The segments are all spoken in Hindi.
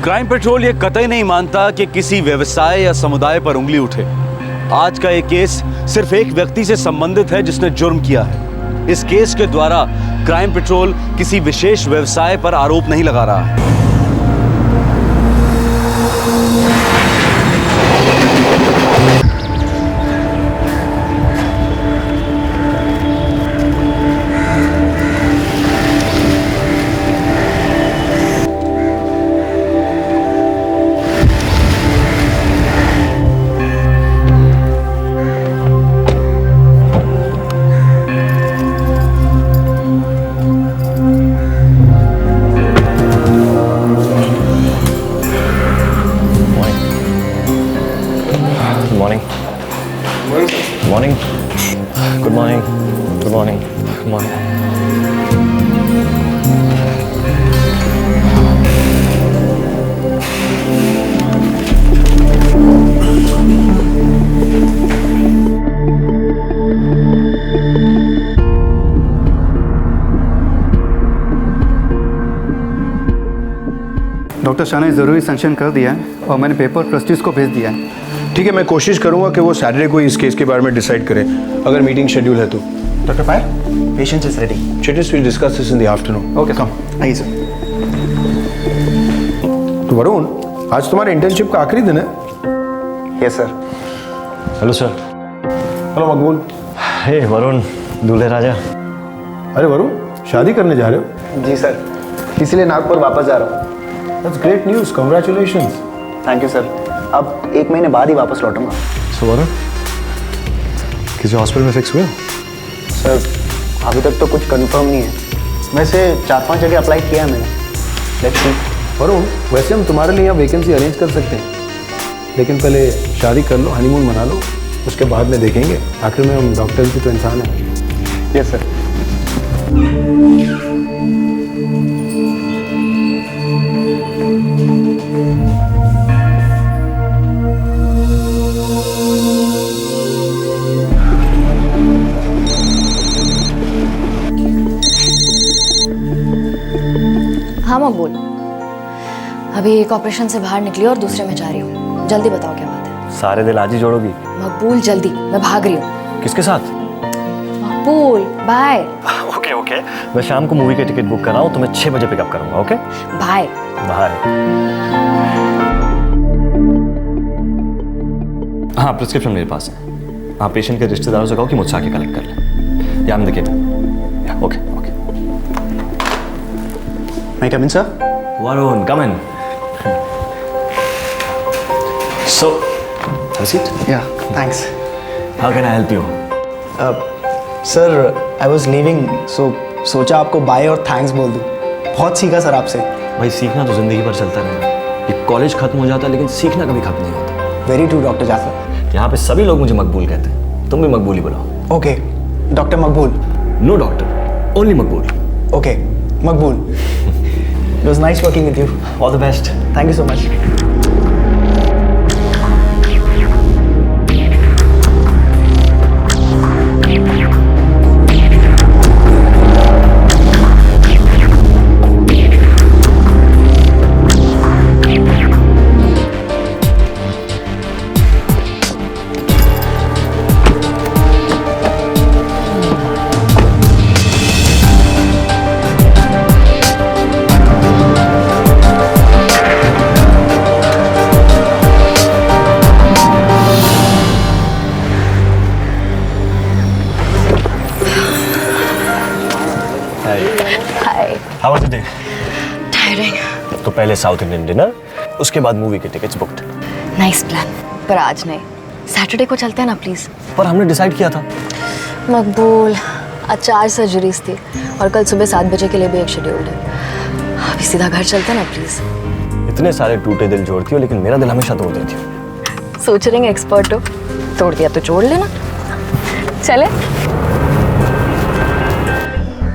क्राइम पेट्रोल ये कतई नहीं मानता कि किसी व्यवसाय या समुदाय पर उंगली उठे। आज का ये केस सिर्फ एक व्यक्ति से संबंधित है जिसने जुर्म किया है। इस केस के द्वारा क्राइम पेट्रोल किसी विशेष व्यवसाय पर आरोप नहीं लगा रहा है। Morning. Good morning. Good morning. Good morning. Doctor Shah ने ज़रूरी सेंक्शन कर दिया है और मैंने पेपर ट्रस्टीज को भेज दिया है। ठीक है, मैं कोशिश करूंगा कि वो सैटरडे को इस केस के बारे में डिसाइड करें, अगर मीटिंग शेड्यूल है तो। Doctor Payal, patient is ready. चिटिस will discuss this in the afternoon. Okay, come आइए सर। तो वरुण, आज तुम्हारे इंटर्नशिप का आखिरी दिन है। Yes sir. Hello sir. Hello मकबूल। हे वरुण, दूल्हे राजा। अरे वरुण, शादी करने जा रहे हो? जी सर, इसलिए नागपुर वापस जा रहा हूँ। That's great news, congratulations. Thank you sir. अब 1 महीने बाद ही वापस लौटूंगा। सो वरुण, किसी हॉस्पिटल में फिक्स हुए हो? सर अभी तक तो कुछ कंफर्म नहीं है, वैसे 4-5 जगह अप्लाई किया है मैंने। Let's see. वरुण, वैसे हम तुम्हारे लिए यहाँ वैकेंसी अरेंज कर सकते हैं, लेकिन पहले शादी कर लो, हनीमून मना लो, उसके बाद में देखेंगे। आखिर में हम डॉक्टर्स भी तो इंसान हैं। Yes sir. हाँ मकबूल, अभी एक ऑपरेशन से बाहर निकली और दूसरे में जा रही हूँ। जल्दी बताओ क्या बात है। सारे दिल आज ही जोड़ोगी? मकबूल जल्दी, मैं भाग रही हूँ। किसके साथ? मकबूल बाय। ओके ओके, मैं शाम को मूवी के टिकट बुक कर रहा हूँ, तुम्हें 6 बजे पिकअप करूँगा। Okay bye bye. हाँ, प्रिस्क्रिप्शन मेरे पास है। हाँ, पेशेंट के रिश्तेदारों से कहो कि मुझसे आके कलेक्ट कर ले। या देखिए। Okay okay. मैं कम इन sir? Varun, come in. So, have a seat. Yeah, thanks. How can I help you? Sir I was leaving, so सोचा आपको बाय और थैंक्स बोल दूँ। बहुत सीखा सर आपसे। भाई, सीखना तो जिंदगी भर चलता रहेगा। ये कॉलेज खत्म हो जाता है लेकिन सीखना कभी खत्म नहीं होता। Very true doctor Jafar. यहाँ पे सभी लोग मुझे मकबूल कहते हैं, तुम भी मकबूल ही बुलाओ। Okay doctor Maqbool. No doctor, only Maqbool. Okay Maqbool. It was nice working with you. All the best. Thank you so much. How was the day? Tiring. तो पहले साउथ इंडियन डिनर, उसके बाद मूवी के टिकट्स बुक्ड। नाइस प्लान, पर आज नहीं, सैटरडे को चलते हैं ना प्लीज। पर हमने डिसाइड किया था। मकबूल, आज 4 सर्जरीज थी और कल सुबह 7 बजे के लिए भी एक शेड्यूल्ड है। अभी सीधा घर चलते हैं ना प्लीज। इतने सारे टूटे दिल जोड़ती हो, लेकिन मेरा दिल हमेशा तोड़ देती हो। सोच रहे हैं एक्सपर्ट हो, तोड़ दिया तो जोड़ लेना। चले।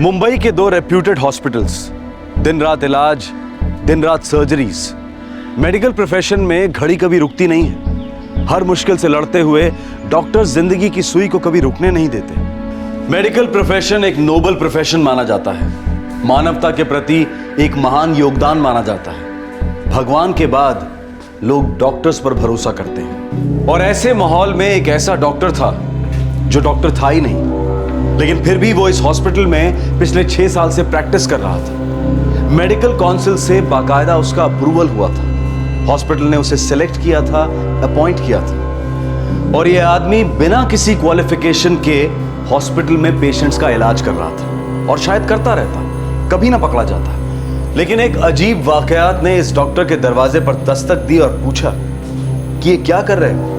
मुंबई के 2 रेप्यूटेड हॉस्पिटल्स, दिन रात इलाज, दिन रात सर्जरीज। मेडिकल प्रोफेशन में घड़ी कभी रुकती नहीं है। हर मुश्किल से लड़ते हुए डॉक्टर जिंदगी की सुई को कभी रुकने नहीं देते। मेडिकल प्रोफेशन एक नोबल प्रोफेशन माना जाता है, मानवता के प्रति एक महान योगदान माना जाता है। भगवान के बाद लोग डॉक्टर्स पर भरोसा करते हैं। और ऐसे माहौल में एक ऐसा डॉक्टर था जो डॉक्टर था ही नहीं, लेकिन फिर भी वो इस हॉस्पिटल में पिछले 6 साल से प्रैक्टिस कर रहा था। मेडिकल काउंसिल से बाकायदा उसका अप्रूवल हुआ था। हॉस्पिटल ने उसे सेलेक्ट किया था, अपॉइंट किया था, और ये आदमी बिना किसी क्वालिफिकेशन के हॉस्पिटल में पेशेंट्स का इलाज कर रहा था, और शायद करता रहता, कभी ना पकड़ा जाता। लेकिन एक अजीब वाकयात ने इस डॉक्टर के दरवाजे पर दस्तक दी और पूछा कि ये क्या कर रहे हैं।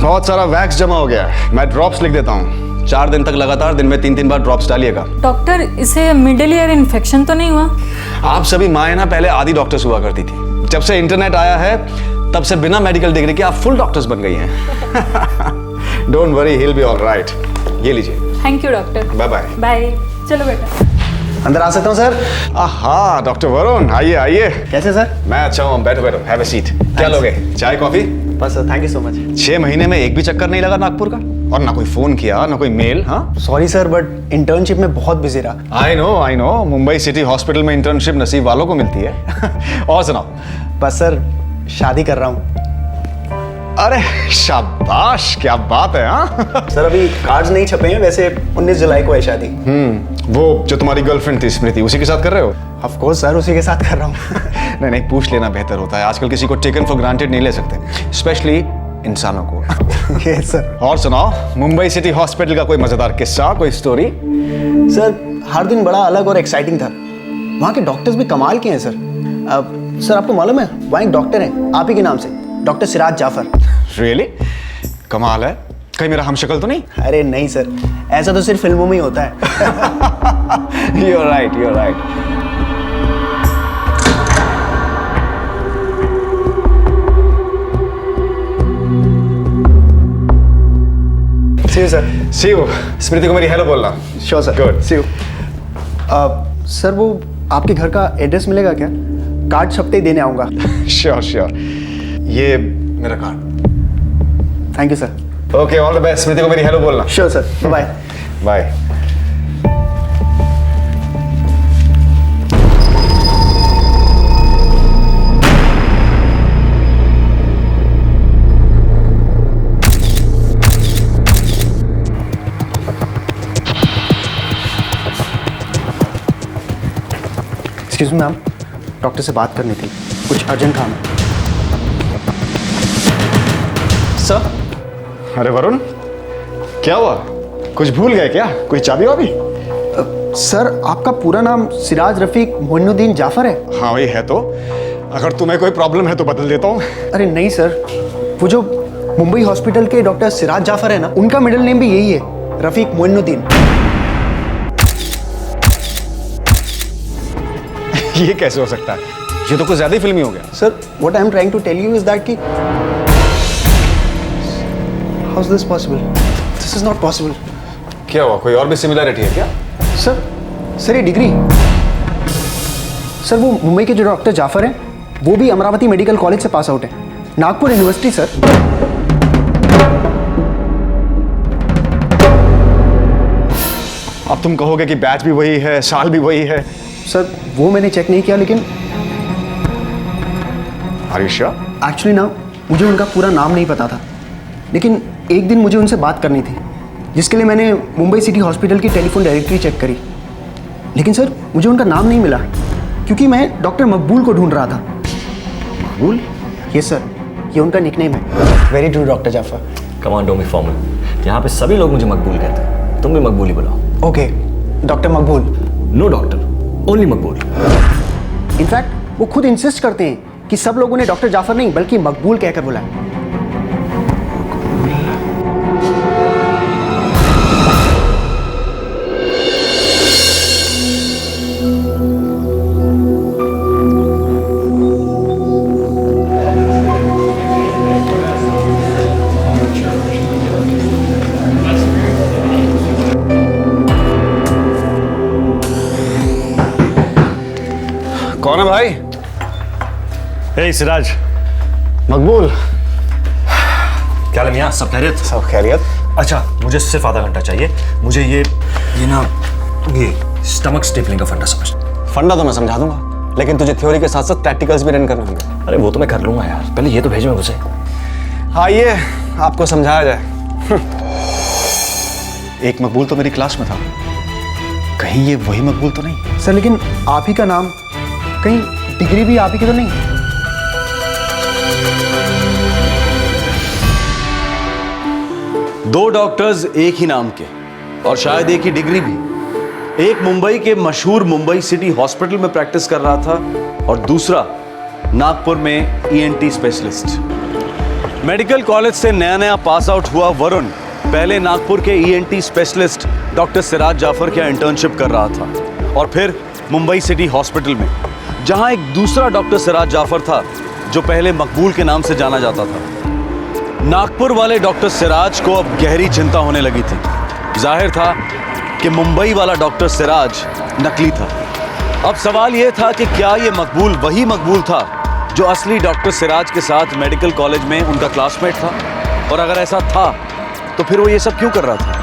बहुत सारा वैक्स जमा हो गया है। मैं ड्रॉप्स लिख देता हूँ। 4 दिन तक लगातार दिन में 3-3 बार ड्रॉप्स डालिएगा। डॉक्टर, इसे मिडिल ईयर इन्फेक्शन तो नहीं हुआ? आप सभी माएँ ना पहले आधी डॉक्टर्स हुआ करती थी। जब से इंटरनेट आया है तब से बिना मेडिकल डिग्री के आप फुल डॉक्टर्स बन गई हैं। Don't worry, he will be alright. ये लीजिए। Thank you doctor. Bye bye. Bye. चलो बेटा। अंदर आ सकता हूँ सर? आहा, डॉक्टर वरुण, आइए आइए। कैसे सर? मैं अच्छा हूँ, बैठो बैठो, हैव अ सीट। क्या लोगे, चाय कॉफी? बस sir, thank you so much. 6 महीने में एक भी चक्कर नहीं लगा नागपुर का, और ना कोई फोन किया ना कोई मेल। हाँ सॉरी सर, बट इंटर्नशिप में बहुत बिजी रहा। I know, Mumbai city hospital में इंटर्नशिप नसीब वालों को मिलती है। और सुनाओ। बस सर, शादी कर रहा हूँ। अरे शाबाश, क्या बात है। हाँ सर अभी कार्ड्स नहीं छपे हैं, वैसे 19 जुलाई को है शादी। वो जो तुम्हारी गर्लफ्रेंड थी स्मृति, उसी के साथ कर रहे हो? ऑफ कोर्स सर, उसी के साथ कर रहा हूँ। नहीं, पूछ लेना बेहतर होता है। आजकल किसी को टेकन फॉर ग्रांटेड नहीं ले सकते, स्पेशली इंसानों को। Yes sir. और सुनाओ, मुंबई सिटी हॉस्पिटल का कोई मजेदार किस्सा, कोई स्टोरी? सर हर दिन बड़ा अलग और एक्साइटिंग था। वहाँ के डॉक्टर्स भी कमाल के हैं सर। सर आपको मालूम है, वहाँ एक डॉक्टर हैं आप ही के नाम से, डॉक्टर सिराज जाफर। रियली? कमाल है। कहीं मेरा हमशक्ल तो नहीं? अरे नहीं सर, ऐसा तो सिर्फ फिल्मों में ही होता है। You're right. See you, sir. See you. स्मृति को मेरी हेलो बोलना। Sure, sir. Good. See you. Sir वो आपके घर का एड्रेस मिलेगा क्या? कार्ड छपते ही देने आऊँगा। श्योर। ये मेरा card. Thank you sir. Okay, all the best. Smriti को मेरी हेलो बोलना। Sure sir, bye. Bye. Excuse me ma'am, doctor से बात करनी थी, कुछ अर्जेंट काम है। सर? अरे वरुण, क्या हुआ? कुछ भूल गए क्या? कोई चाबी वाबी? सर आपका पूरा नाम सिराज रफीक मोइनुद्दीन जाफर है? हाँ वही है। तो अगर तुम्हें कोई प्रॉब्लम है तो बदल देता हूँ। अरे नहीं सर, वो जो मुंबई हॉस्पिटल के डॉक्टर सिराज जाफर है ना, उनका मिडिल नेम भी यही है, रफीक मोइनुद्दीन। ये कैसे हो सकता है? ये तो कुछ ज्यादा ही फिल्मी हो गया। Sir what I am trying to tell you is that कि how is this possible? This is not possible. क्या हुआ? कोई और भी सिमिलरिटी है क्या? सर ये डिग्री, सर वो मुंबई के जो डॉक्टर जाफर हैं वो भी अमरावती मेडिकल कॉलेज से पास आउट है, नागपुर यूनिवर्सिटी। सर अब तुम कहोगे कि बैच भी वही है, साल भी वही है। सर वो मैंने चेक नहीं किया, लेकिन आर यू श्योर? एक्चुअली ना मुझे उनका पूरा नाम नहीं पता था, लेकिन एक दिन मुझे उनसे बात करनी थी, जिसके लिए मैंने मुंबई सिटी हॉस्पिटल की टेलीफोन डायरेक्टरी चेक करी। लेकिन सर मुझे उनका नाम नहीं मिला, क्योंकि मैं डॉक्टर मकबूल को ढूंढ रहा था। मकबूल? यस सर, ये उनका निकनेम है। Very true doctor Jafar. Come on, don't be formal. यहाँ पे सभी लोग मुझे मकबूल कहते हैं, तुम भी मकबूल ही बुलाओ। ओके, डॉक्टर मकबूल। नो डॉक्टर, ओनली मकबूल। इनफैक्ट वो खुद इंसिस्ट करते हैं कि सब लोगों ने डॉक्टर जाफर नहीं बल्कि मकबूल कहकर बुलाया। हे सिराज, मकबूल, क्या हाल है मियां? सब खैरियत? सब खैरियत। अच्छा, मुझे सिर्फ आधा घंटा चाहिए। मुझे ये स्टमक स्टेपलिंग का फंडा समझ। फंडा तो मैं समझा दूंगा, लेकिन तुझे थ्योरी के साथ साथ प्रैक्टिकल्स भी रन करने होंगे। अरे वो तो मैं कर लूंगा यार, पहले ये तो भेजो मुझे। आइए आपको समझाया जाए। एक मकबूल तो मेरी क्लास में था, कहीं ये वही मकबूल तो नहीं? सर लेकिन आप ही का नाम, कहीं डिग्री भी आप ही की तो नहीं? दो डॉक्टर्स एक ही नाम के और शायद एक ही डिग्री भी। एक मुंबई के मशहूर मुंबई सिटी हॉस्पिटल में प्रैक्टिस कर रहा था और दूसरा नागपुर में ईएनटी स्पेशलिस्ट। मेडिकल कॉलेज से नया नया पास आउट हुआ वरुण पहले नागपुर के ENT specialist doctor Siraj Jafar के इंटर्नशिप कर रहा था और फिर मुंबई सिटी हॉस्पिटल में, जहां एक दूसरा डॉक्टर सिराज जाफर था जो पहले मकबूल के नाम से जाना जाता था। नागपुर वाले डॉक्टर सिराज को अब गहरी चिंता होने लगी थी। जाहिर था कि मुंबई वाला डॉक्टर सिराज नकली था। अब सवाल यह था कि क्या यह मकबूल वही मकबूल था जो असली डॉक्टर सिराज के साथ मेडिकल कॉलेज में उनका क्लासमेट था, और अगर ऐसा था तो फिर वो ये सब क्यों कर रहा था?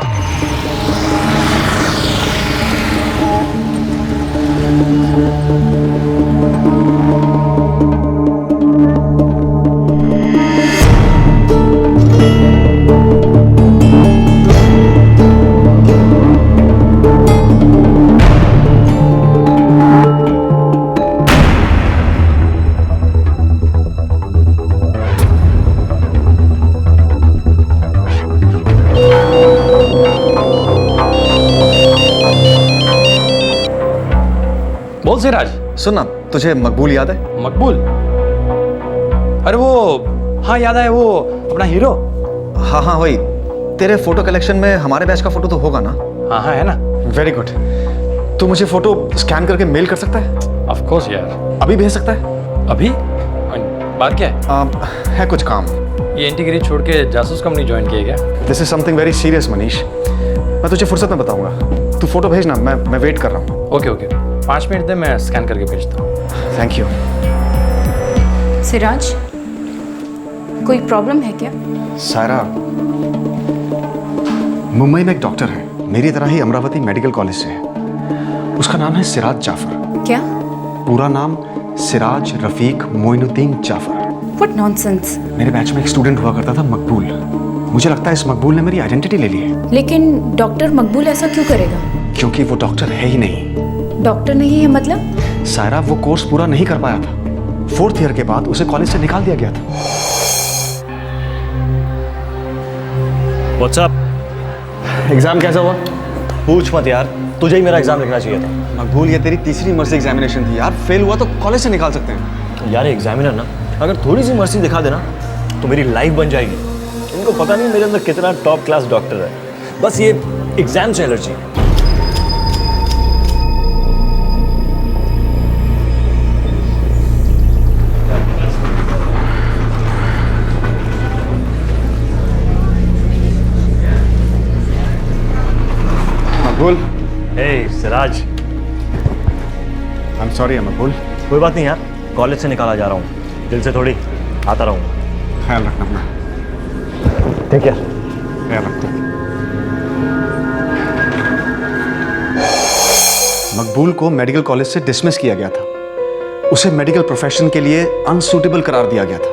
बोल सिराज। सुन ना, तुझे मकबूल याद है? मकबूल? अरे वो, हाँ याद है, वो अपना हीरो। हाँ हाँ वही। तेरे फोटो कलेक्शन में हमारे बैच का फोटो तो होगा ना? हाँ हाँ है ना। Very good. तू मुझे फोटो स्कैन करके मेल कर सकता है? ऑफ कोर्स यार। अभी भेज सकता है? अभी? बात क्या है? है कुछ काम। ये इंटीग्रेट छोड़ के जासूस कंपनी ज्वाइन किया क्या? This is something very serious Manish. मैं तुझे फुर्सत में बताऊंगा। तू फोटो भेजना, मैं वेट कर रहा हूँ। ओके ओके, 5 मिनट दे, मैं स्कैन करके भेजता हूँ। Thank you. सिराज, कोई प्रॉब्लम है क्या? सायरा, मुंबई में एक डॉक्टर है, मेरी तरह ही अमरावती मेडिकल कॉलेज से है। उसका नाम है सिराज जाफर। क्या? पूरा नाम सिराज रफीक मोइनुद्दीन जाफर। What nonsense. मेरे बैच में एक स्टूडेंट हुआ करता था मकबूल। मुझे लगता है इस मकबूल ने मेरी आइडेंटिटी ले ली है। लेकिन डॉक्टर मकबूल ऐसा क्यों करेगा? क्योंकि वो डॉक्टर है ही नहीं। डॉक्टर नहीं है मतलब? सायरा, वो कोर्स पूरा नहीं कर पाया था। 4th ईयर के बाद उसे कॉलेज से निकाल दिया गया था। What's up? एग्जाम कैसा हुआ? पूछ मत यार, तुझे ही मेरा एग्जाम लिखना चाहिए था। मकबूल, ये तेरी तीसरी मर्सी एग्जामिनेशन थी यार। फेल हुआ तो कॉलेज से निकाल सकते हैं। यार एग्जामिनर ना अगर थोड़ी सी मर्सी दिखा देना तो मेरी लाइफ बन जाएगी। इनको पता नहीं मेरे अंदर कितना टॉप क्लास डॉक्टर है, बस ये एग्जाम से एलर्जी है। मकबूल। हे सिराज। आई एम सॉरी मकबूल। कोई बात नहीं यार, कॉलेज से निकाला जा रहा हूँ, दिल से थोड़ी आता रहूँगा। ख्याल रखना अपना। ठीक है, ख्याल रखना। मकबूल को मेडिकल कॉलेज से डिसमिस किया गया था। उसे मेडिकल प्रोफेशन के लिए अनसूटेबल करार दिया गया था।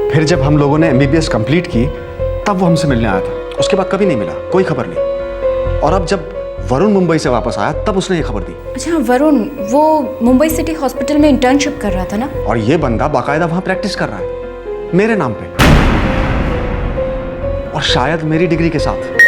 फिर जब हम लोगों ने एमबीबीएस कंप्लीट की तब वो हमसे मिलने आया था। उसके बाद कभी नहीं मिला, कोई खबर नहीं। और अब जब वरुण मुंबई से वापस आया तब उसने ये खबर दी। अच्छा, वरुण वो मुंबई सिटी हॉस्पिटल में इंटर्नशिप कर रहा था ना? और ये बंदा बाकायदा वहां प्रैक्टिस कर रहा है मेरे नाम पे, और शायद मेरी डिग्री के साथ।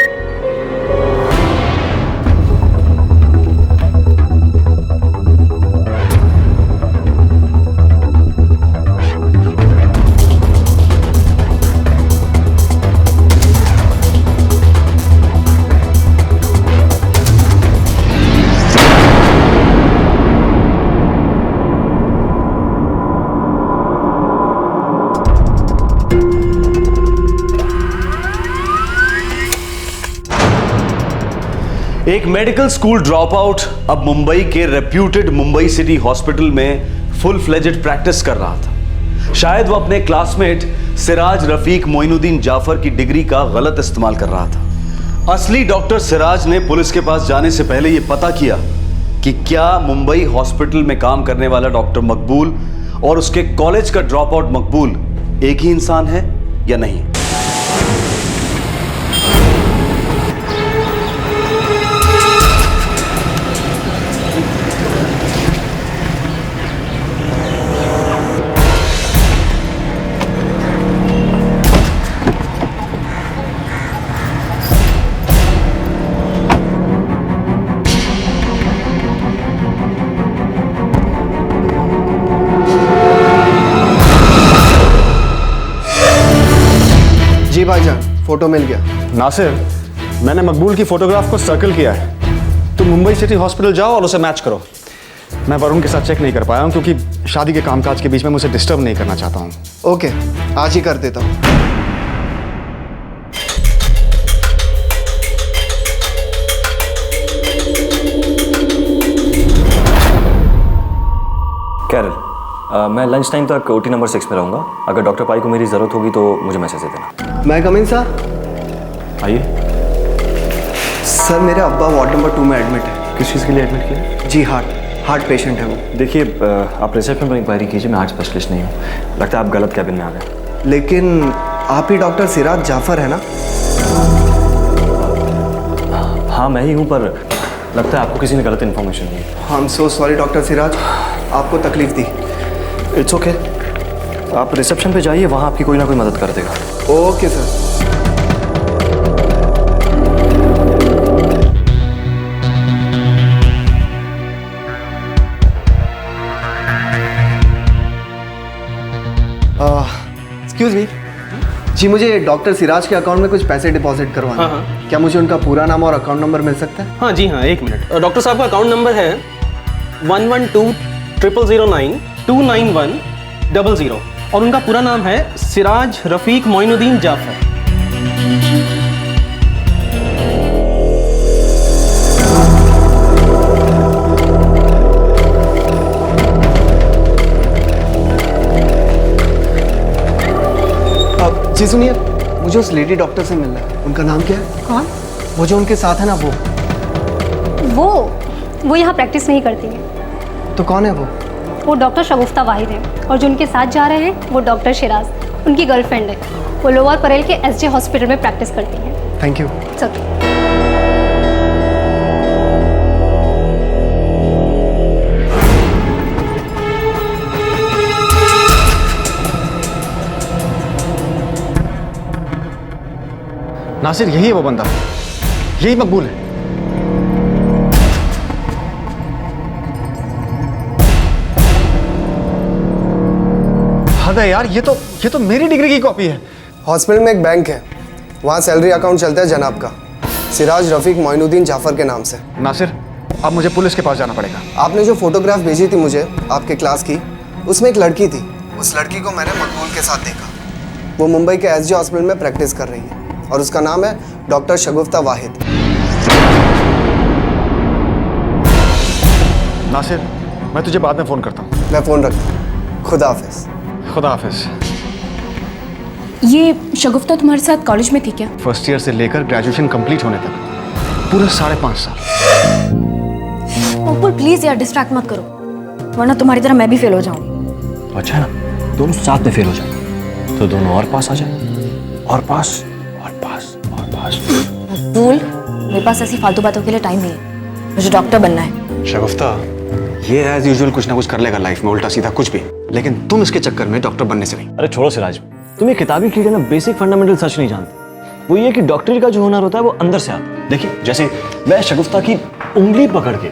एक मेडिकल स्कूल ड्रॉप आउट अब मुंबई के रेप्यूटेड मुंबई सिटी हॉस्पिटल में फुल फ्लेजेड प्रैक्टिस कर रहा था। शायद वो अपने क्लासमेट सिराज रफीक मोइनुद्दीन जाफर की डिग्री का गलत इस्तेमाल कर रहा था। असली डॉक्टर सिराज ने पुलिस के पास जाने से पहले यह पता किया कि क्या मुंबई हॉस्पिटल में काम करने वाला डॉक्टर मकबूल और उसके कॉलेज का ड्रॉप आउट मकबूल एक ही इंसान है या नहीं। जी भाईजान, फोटो मिल गया। नासिर, मैंने मकबूल की फोटोग्राफ को सर्कल किया है। तुम मुंबई सिटी हॉस्पिटल जाओ और उसे मैच करो। मैं वरुण के साथ चेक नहीं कर पाया हूँ क्योंकि शादी के कामकाज के बीच में मुझे डिस्टर्ब नहीं करना चाहता हूँ। ओके, आज ही कर देता हूँ। कैरल, मैं लंच टाइम तक ओटी नंबर 6 में रहूँगा। अगर डॉक्टर पाई को मेरी ज़रूरत होगी तो मुझे मैसेज दे देना। मैं कम इन सर? आइए। सर, मेरे अब्बा वार्ड नंबर 2 में एडमिट है। किस चीज़ के लिए एडमिट किया? जी, हार्ट पेशेंट है वो। देखिए, आप रिसेप्शन पर इंक्वायरी कीजिए। मैं हार्ट स्पेशलिस्ट नहीं हूँ। लगता है आप गलत कैबिन में आ गए। लेकिन आप ही डॉक्टर सिराज जाफर है ना? हाँ, मैं ही हूँ, पर लगता है आपको किसी ने गलत इन्फॉर्मेशन दी। I am so sorry doctor Siraj, आपको तकलीफ दी। It's okay. आप रिसेप्शन पे जाइए, वहाँ आपकी कोई ना कोई मदद कर देगा। Okay sir. एक्सक्यूज मी जी, मुझे डॉक्टर सिराज के अकाउंट में कुछ पैसे डिपॉजिट करवाना है। क्या मुझे उनका पूरा नाम और अकाउंट नंबर मिल सकता है? हाँ जी हाँ, एक मिनट। डॉक्टर साहब का अकाउंट नंबर है 1120009291000 और उनका पूरा नाम है सिराज रफीक मोइनुद्दीन जाफर। जी सुनिए, मुझे उस लेडी डॉक्टर से मिलना है। उनका नाम क्या है? कौन? वो जो उनके साथ है ना, वो यहाँ प्रैक्टिस नहीं करती है। तो कौन है वो डॉक्टर शगुफ्ता वाहिद है, और जो उनके साथ जा रहे हैं वो डॉक्टर शिराज, उनकी गर्लफ्रेंड है। वो लोअर परेल के एसजे हॉस्पिटल में प्रैक्टिस करती हैं। Thank you. नासिर, यही है वो बंदा, यही मकबूल है। हद है यार, ये तो मेरी डिग्री की कॉपी है। हॉस्पिटल में एक बैंक है, वहाँ सैलरी अकाउंट चलता है जनाब का, सिराज रफीक मोइनुद्दीन जाफर के नाम से। नासिर, अब मुझे पुलिस के पास जाना पड़ेगा। आपने जो फोटोग्राफ भेजी थी मुझे आपके क्लास की, उसमें एक लड़की थी। उस लड़की को मैंने मकबूल के साथ देखा। वो मुंबई के एसजे हॉस्पिटल में प्रैक्टिस कर रही है और उसका नाम है डॉक्टर शगुफ्ता वाहिद। नासिर, मैं तुझे बाद में फ़ोन करता हूँ। मैं फ़ोन रखता हूँ। खुदा हाफिज़। खुदा हाफिज़। ये शगुफ्ता तुम्हारे साथ कॉलेज में थी क्या? फर्स्ट ईयर से लेकर ग्रेजुएशन कंप्लीट होने तक पूरे 5.5 साल। मकबूल प्लीज यार, डिस्ट्रैक्ट मत करो, वरना तुम्हारी तरह मैं भी फेल हो जाऊंगी। अच्छा है ना, दोनों साथ में फेल हो जाए तो दोनों और पास आ जाए। और पास और पास और पास। मकबूल, मेरे पास ऐसी फालतू बातों के लिए टाइम नहीं है, मुझे डॉक्टर बनना है। शगुफ्ता, ये एज यूजुअल कुछ ना कुछ कर लेगा लाइफ में, उल्टा सीधा कुछ भी, लेकिन तुम इसके चक्कर में डॉक्टर बनने से नहीं। अरे छोड़ो सिराज, तुम ये किताबी कीड़े ना बेसिक फंडामेंटल सच नहीं जानते। वो ये कि डॉक्टरी का जो हुनर होता है वो अंदर से आता है। देखिए, जैसे मैं शगुफ्ता की उंगली पकड़ के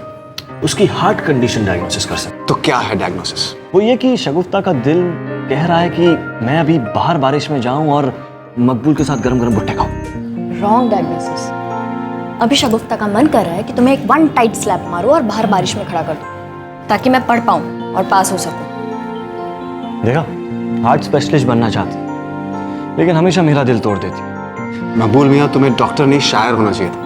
उसकी हार्ट कंडीशन डायग्नोसिस कर सकता। तो क्या है डायग्नोसिस? वो ये कि शगुफ्ता का दिल कह रहा है कि मैं अभी बाहर बारिश में जाऊं और मकबूल के साथ गरम गरम भुट्टे खाऊं। Wrong diagnosis. अभी शगुफ्ता का मन कर रहा है कि तुम्हें एक वन टाइट स्लैप मारो और बाहर बारिश में खड़ा कर दो, ताकि मैं पढ़ पाऊं और पास हो सकूं। देखा, हार्ट स्पेशलिस्ट बनना चाहती, लेकिन हमेशा मेरा दिल तोड़ देती। मकबूल मियाँ, तुम्हें डॉक्टर नहीं शायर होना चाहिए था।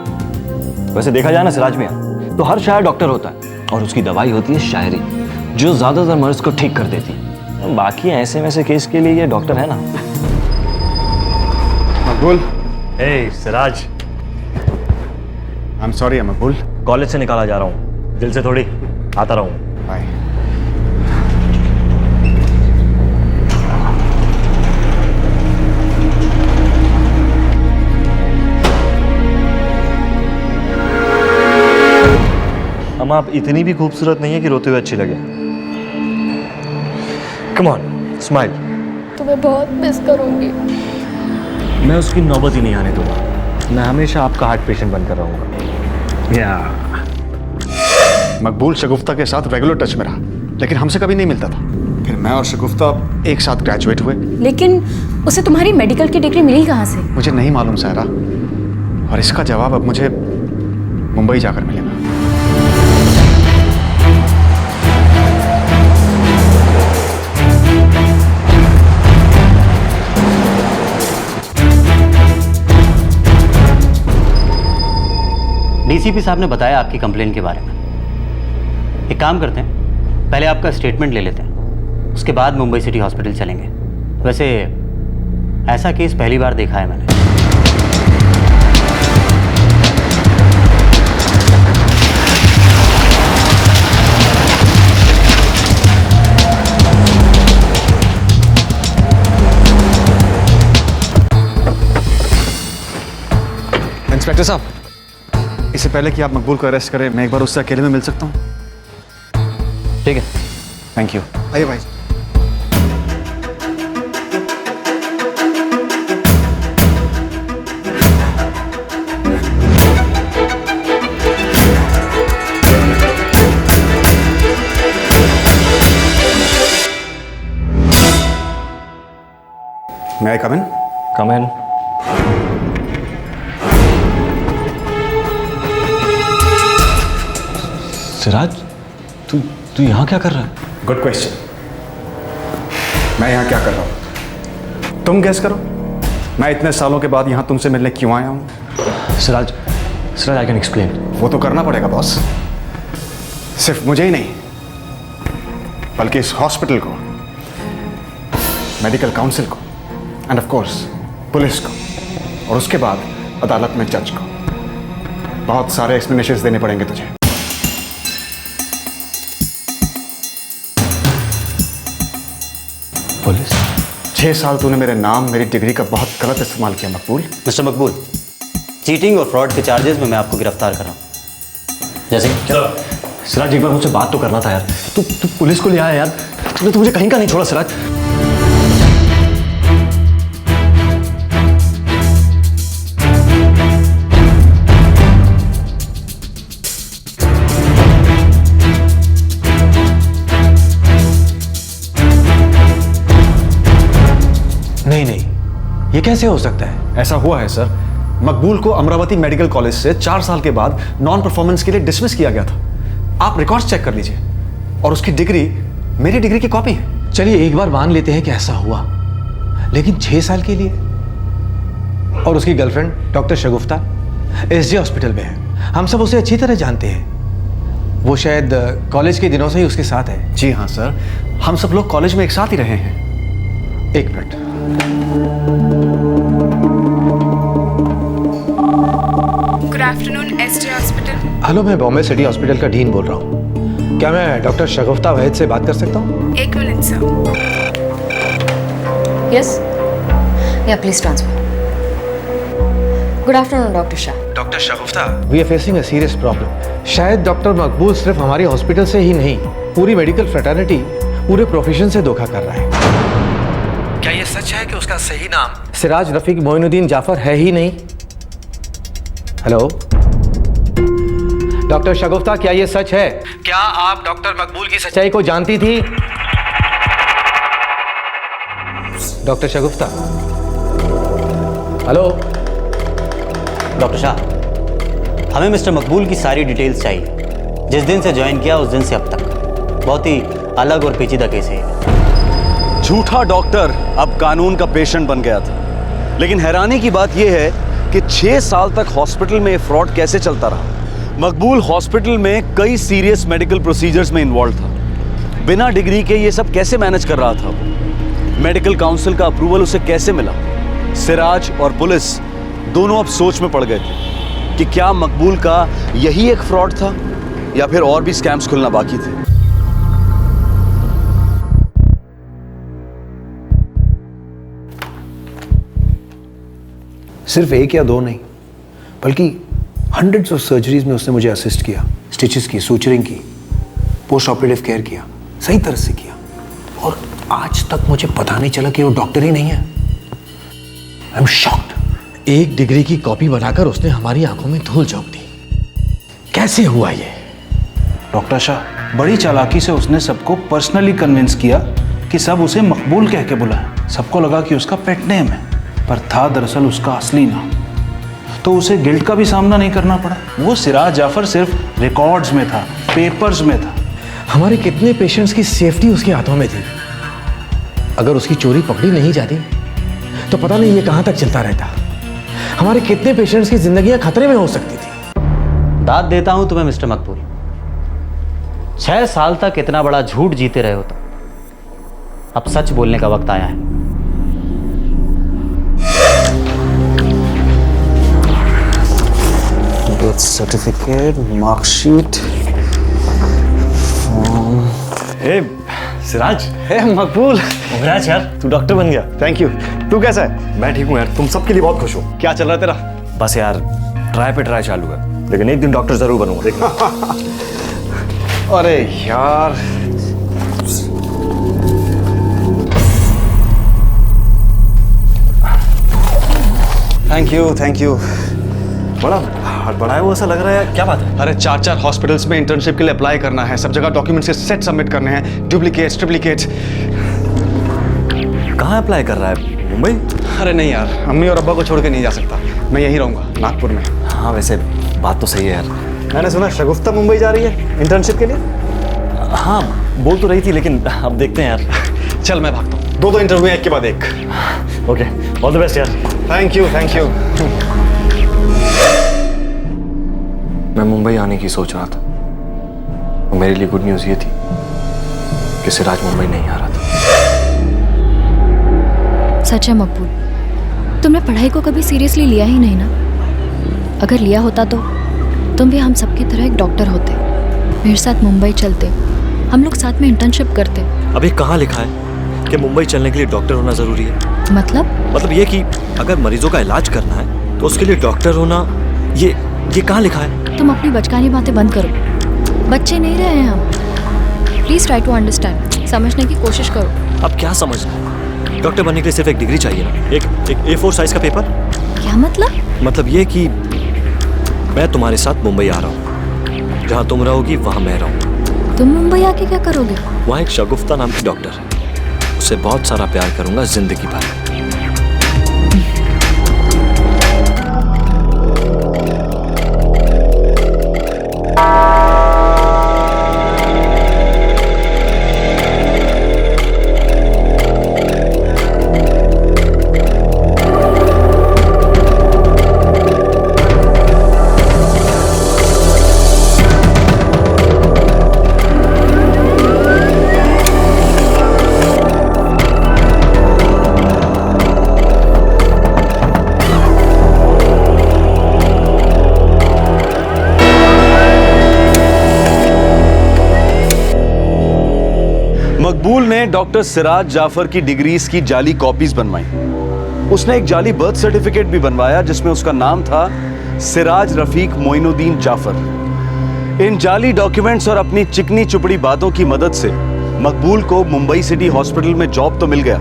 वैसे देखा जाए ना सिराज मियाँ, तो हर शायर डॉक्टर होता है और उसकी दवाई होती है शायरी, जो ज्यादातर मर्ज को ठीक कर देती है। बाकी ऐसे वैसे केस के लिए ये डॉक्टर है ना। मकबूल, ए Siraj, I am sorry Maqbool. College से निकाला जा रहा हूँ, दिल से थोड़ी आता रहूँ। बाय। अम्मा आप इतनी भी खूबसूरत नहीं है कि रोते हुए अच्छी लगे। Come on, smile. तुम्हें बहुत मिस करूंगी। मैं उसकी नौबत ही नहीं आने दूंगा। मैं हमेशा आपका हार्ट पेशेंट बनकर रहूंगा। या मकबूल शगुफ्ता के साथ रेगुलर टच में रहा, लेकिन हमसे कभी नहीं मिलता था। फिर मैं और शगुफ्ता एक साथ ग्रेजुएट हुए। लेकिन उसे तुम्हारी मेडिकल की डिग्री मिली कहाँ से? मुझे नहीं मालूम सायरा, और इसका जवाब अब मुझे मुंबई जाकर मिलेगा। डीसीपी साहब ने बताया आपकी कंप्लेन के बारे में। एक काम करते हैं, पहले आपका स्टेटमेंट ले लेते हैं, उसके बाद मुंबई सिटी हॉस्पिटल चलेंगे। वैसे ऐसा केस पहली बार देखा है मैंने। इंस्पेक्टर साहब, इससे पहले कि आप मकबूल को अरेस्ट करें, मैं एक बार उससे अकेले में मिल सकता हूँ? ठीक है, थैंक यू। आइए भाई। May I come in? कम इन। सिराज, तू यहाँ क्या कर रहा है? Good question. मैं यहाँ क्या कर रहा हूँ, तुम गेस करो। मैं इतने सालों के बाद यहाँ तुमसे मिलने क्यों आया हूँ? Siraj, I can explain. वो तो करना पड़ेगा बॉस। सिर्फ मुझे ही नहीं, बल्कि इस हॉस्पिटल को, मेडिकल काउंसिल को, एंड ऑफ कोर्स पुलिस को, और उसके बाद अदालत में जज को। बहुत सारे एक्सप्लेनेशंस देने पड़ेंगे तुझे। पुलिस? 6 साल तूने मेरे नाम, मेरी डिग्री का बहुत गलत इस्तेमाल किया मकबूल। मिस्टर मकबूल, चीटिंग और फ्रॉड के चार्जेस में मैं आपको गिरफ्तार कर रहा हूँ। जैसे सिराज, एक बार मुझसे बात तो करना था यार। तू पुलिस को ले आया यार। तूने तो मुझे कहीं का नहीं छोड़ा सिराज। नहीं, ये कैसे हो सकता है? ऐसा हुआ है सर। मकबूल को अमरावती मेडिकल कॉलेज से 4 साल के बाद नॉन परफॉर्मेंस के लिए डिसमिस किया गया था। आप रिकॉर्ड्स चेक कर लीजिए, और उसकी डिग्री मेरी डिग्री की कॉपी है। चलिए एक बार मान लेते हैं कि ऐसा हुआ, लेकिन 6 साल के लिए? और उसकी गर्लफ्रेंड डॉक्टर शगुफ्ता एसजे हॉस्पिटल में है। हम सब उसे अच्छी तरह जानते हैं। वो शायद कॉलेज के दिनों से ही उसके साथ है। जी हाँ सर, हम सब लोग कॉलेज में एक साथ ही रहे हैं। एक minute. Good afternoon SJ hospital. Hello, मैं बॉम्बे सिटी हॉस्पिटल का डीन बोल रहा हूँ। क्या मैं डॉक्टर शगुफ्ता वहीद से बात कर सकता हूँ? एक minute sir. Yes, yeah please transfer. Good afternoon doctor Shah. Doctor Shagufta, we are facing a serious problem. शायद डॉक्टर मकबूल सिर्फ हमारी हॉस्पिटल से ही नहीं, पूरी मेडिकल फ्रेटर्निटी, पूरे प्रोफेशन से धोखा कर रहा है। क्या ये सच है कि उसका सही नाम सिराज रफीक मोइनुद्दीन जाफर है ही नहीं? हेलो डॉक्टर शगुफ्ता, क्या ये सच है? क्या आप डॉक्टर मकबूल की सच्चाई को जानती थी? डॉक्टर शगुफ्ता, हेलो। डॉक्टर शाह, हमें मिस्टर मकबूल की सारी डिटेल्स चाहिए। जिस दिन से ज्वाइन किया उस दिन से अब तक। बहुत ही अलग और पेचीदा केस है। झूठा डॉक्टर अब कानून का पेशेंट बन गया था। लेकिन हैरानी की बात यह है कि 6 साल तक हॉस्पिटल में फ्रॉड कैसे चलता रहा। मकबूल हॉस्पिटल में कई सीरियस मेडिकल प्रोसीजर्स में इन्वॉल्व था, बिना डिग्री के ये सब कैसे मैनेज कर रहा था वो? मेडिकल काउंसिल का अप्रूवल उसे कैसे मिला? सिराज और पुलिस दोनों अब सोच में पड़ गए थे कि क्या मकबूल का यही एक फ्रॉड था या फिर और भी स्कैम्स खुलना बाकी थे। सिर्फ एक या दो नहीं, बल्कि हंड्रेड्स ऑफ सर्जरीज में उसने मुझे असिस्ट किया, स्टिचेस की, सूचरिंग की, पोस्ट ऑपरेटिव केयर किया, सही तरह से किया। और आज तक मुझे पता नहीं चला कि वो डॉक्टर ही नहीं है। I am shocked. एक डिग्री की कॉपी बनाकर उसने हमारी आंखों में धूल झोंक दी। कैसे हुआ ये? डॉक्टर शाह, बड़ी चालाकी से उसने सबको पर्सनली कन्विंस किया कि सब उसे मकबूल कह के बुलाएं। सबको लगा कि उसका पेट नेम है, पर था दरअसल उसका असली नाम। तो उसे गिल्ट का भी सामना नहीं करना पड़ा। वो सिराज जाफर सिर्फ रिकॉर्ड्स में था, पेपर्स में था। हमारे कितने पेशेंट्स की सेफ्टी उसके हाथों में थी। अगर उसकी चोरी पकड़ी नहीं जाती तो पता नहीं ये कहां तक चलता रहता। हमारे कितने पेशेंट्स की जिंदगियां खतरे में हो सकती थी। दाद देता हूं तुम्हें मिस्टर मकबूल, 6 साल तक इतना बड़ा झूठ जीते रहे हो तो अब सच बोलने का वक्त आया है। Death certificate, marksheet, form. Hey Siraj, hey Maqbool, congrats यार, तू डॉक्टर बन गया। Thank you. तू कैसा है? मैं ठीक हूँ यार, तुम सबके लिए बहुत खुश हूँ। क्या चल रहा है तेरा? बस यार ट्राई पे ट्राई चालू है, लेकिन एक दिन डॉक्टर जरूर बनूंगा, देखना। अरे यार, थैंक यू। बड़ा हड़बड़ाया हुआ ऐसा लग रहा है, क्या बात है? अरे 4 हॉस्पिटल्स में इंटर्नशिप के लिए अप्लाई करना है, सब जगह डॉक्यूमेंट्स के सेट सबमिट करने हैं, डुप्लीकेट्स, ट्रिप्लीकेट्स। कहाँ अप्लाई कर रहा है? मुंबई? अरे नहीं यार, अम्मी और अब्बा को छोड़ के नहीं जा सकता, मैं यहीं रहूंगा, नागपुर में। हाँ वैसे बात तो सही है यार। मैंने सुना शगुफ्ता मुंबई जा रही है इंटर्नशिप के लिए। हाँ बोल तो रही थी, लेकिन अब देखते हैं यार। चल मैं भागता हूँ, 2 इंटरव्यू एक के बाद एक। ओके, ऑल द बेस्ट यार। Thank you. मैं मुंबई आने की सोच रहा था, और मेरे लिए गुड न्यूज़ ये थी कि सिराज मुंबई नहीं आ रहा था। सच है मकबूल, तुमने पढ़ाई को कभी सीरियसली लिया ही नहीं ना। अगर लिया होता तो तुम भी हम सबकी तरह एक डॉक्टर होते, मेरे साथ मुंबई चलते, हम लोग साथ में इंटर्नशिप करते। अभी कहाँ लिखा है कि मुंबई चलने के लिए डॉक्टर होना जरूरी है? मतलब ये कि अगर मरीजों का इलाज करना है तो उसके लिए डॉक्टर होना, ये कहाँ लिखा है? तुम अपनी बचकानी बातें बंद करो, बच्चे नहीं रहे हैं हम। प्लीज ट्राई टू अंडरस्टैंड, समझने की कोशिश करो। अब क्या समझना है? डॉक्टर बनने के लिए सिर्फ एक डिग्री चाहिए ना, एक A4 साइज का पेपर। क्या मतलब? मतलब ये कि मैं तुम्हारे साथ मुंबई आ रहा हूँ, जहाँ तुम रहोगी वहाँ मैं रहूँगा। तुम मुंबई आके क्या करोगे? वहाँ एक शगुफ्ता नाम की डॉक्टर है, उससे बहुत सारा प्यार करूंगा जिंदगी भर। मकबूल ने डॉक्टर सिराज जाफर की डिग्रीज की जाली कॉपीज बनवाई। उसने एक जाली बर्थ सर्टिफिकेट भी बनवाया जिसमें उसका नाम था सिराज रफीक मोइनुद्दीन जाफर। इन जाली डॉक्यूमेंट्स और अपनी चिकनी चुपड़ी बातों की मदद से मकबूल को मुंबई सिटी हॉस्पिटल में जॉब तो मिल गया,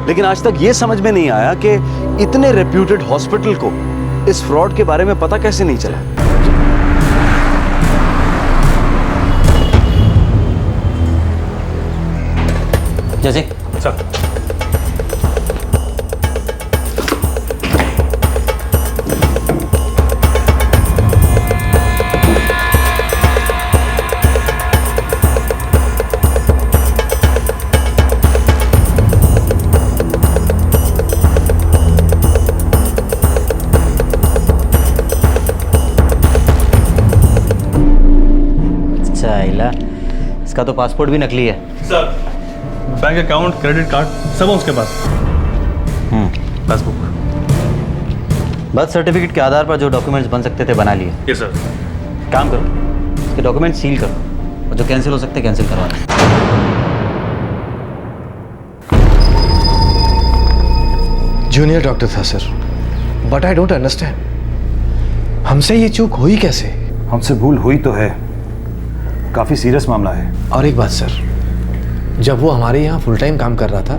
लेकिन आज तक यह समझ में नहीं आया कि इतने रेप्यूटेड हॉस्पिटल को इस फ्रॉड के बारे में पता कैसे नहीं चला। जैसे सर, इसका तो पासपोर्ट भी नकली है। Sir, bank account, credit card सब है उसके पास। पासबुक। बर्थ सर्टिफिकेट के आधार पर जो डॉक्यूमेंट्स बन सकते थे बना लिए। Yes sir. काम करो, इसके डॉक्यूमेंट सील करो और जो कैंसिल हो सकते कैंसिल करवा दें। जूनियर डॉक्टर था sir, but I don't understand हमसे ये चूक हुई कैसे? हमसे भूल हुई तो है, काफी सीरियस मामला है। और एक बात सर, जब वो हमारे यहाँ फुल टाइम काम कर रहा था,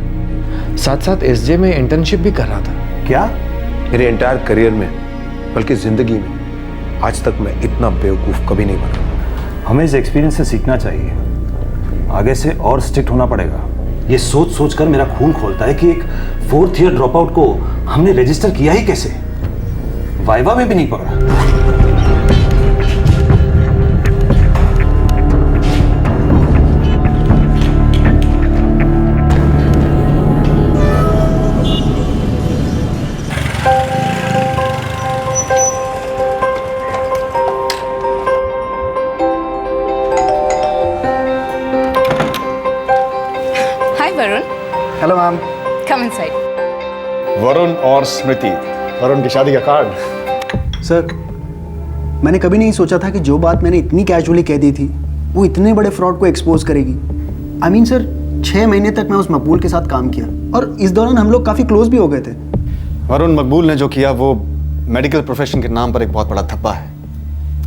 साथ साथ एसजे में इंटर्नशिप भी कर रहा था। क्या? मेरे एंटायर करियर में, बल्कि जिंदगी में आज तक मैं इतना बेवकूफ कभी नहीं बना। हमें इस एक्सपीरियंस से सीखना चाहिए, आगे से और स्ट्रिक्ट होना पड़ेगा। ये सोच सोच कर मेरा खून खोलता है कि एक 4th ईयर ड्रॉप आउट को हमने रजिस्टर किया ही कैसे, वाइवा में भी नहीं पकड़ा। Hello ma'am. Come inside. Varun और स्मृति, वरुण की शादी का कार्ड। सर, मैंने कभी नहीं सोचा था कि जो बात मैंने इतनी कैजुअली कह दी थी वो इतने बड़े फ्रॉड को एक्सपोज करेगी। आई मीन सर, 6 महीने तक मैं उस मकबूल के साथ काम किया और इस दौरान हम लोग काफ़ी क्लोज भी हो गए थे। वरुण, मकबूल ने जो किया वो मेडिकल प्रोफेशन के नाम पर एक बहुत बड़ा धब्बा है,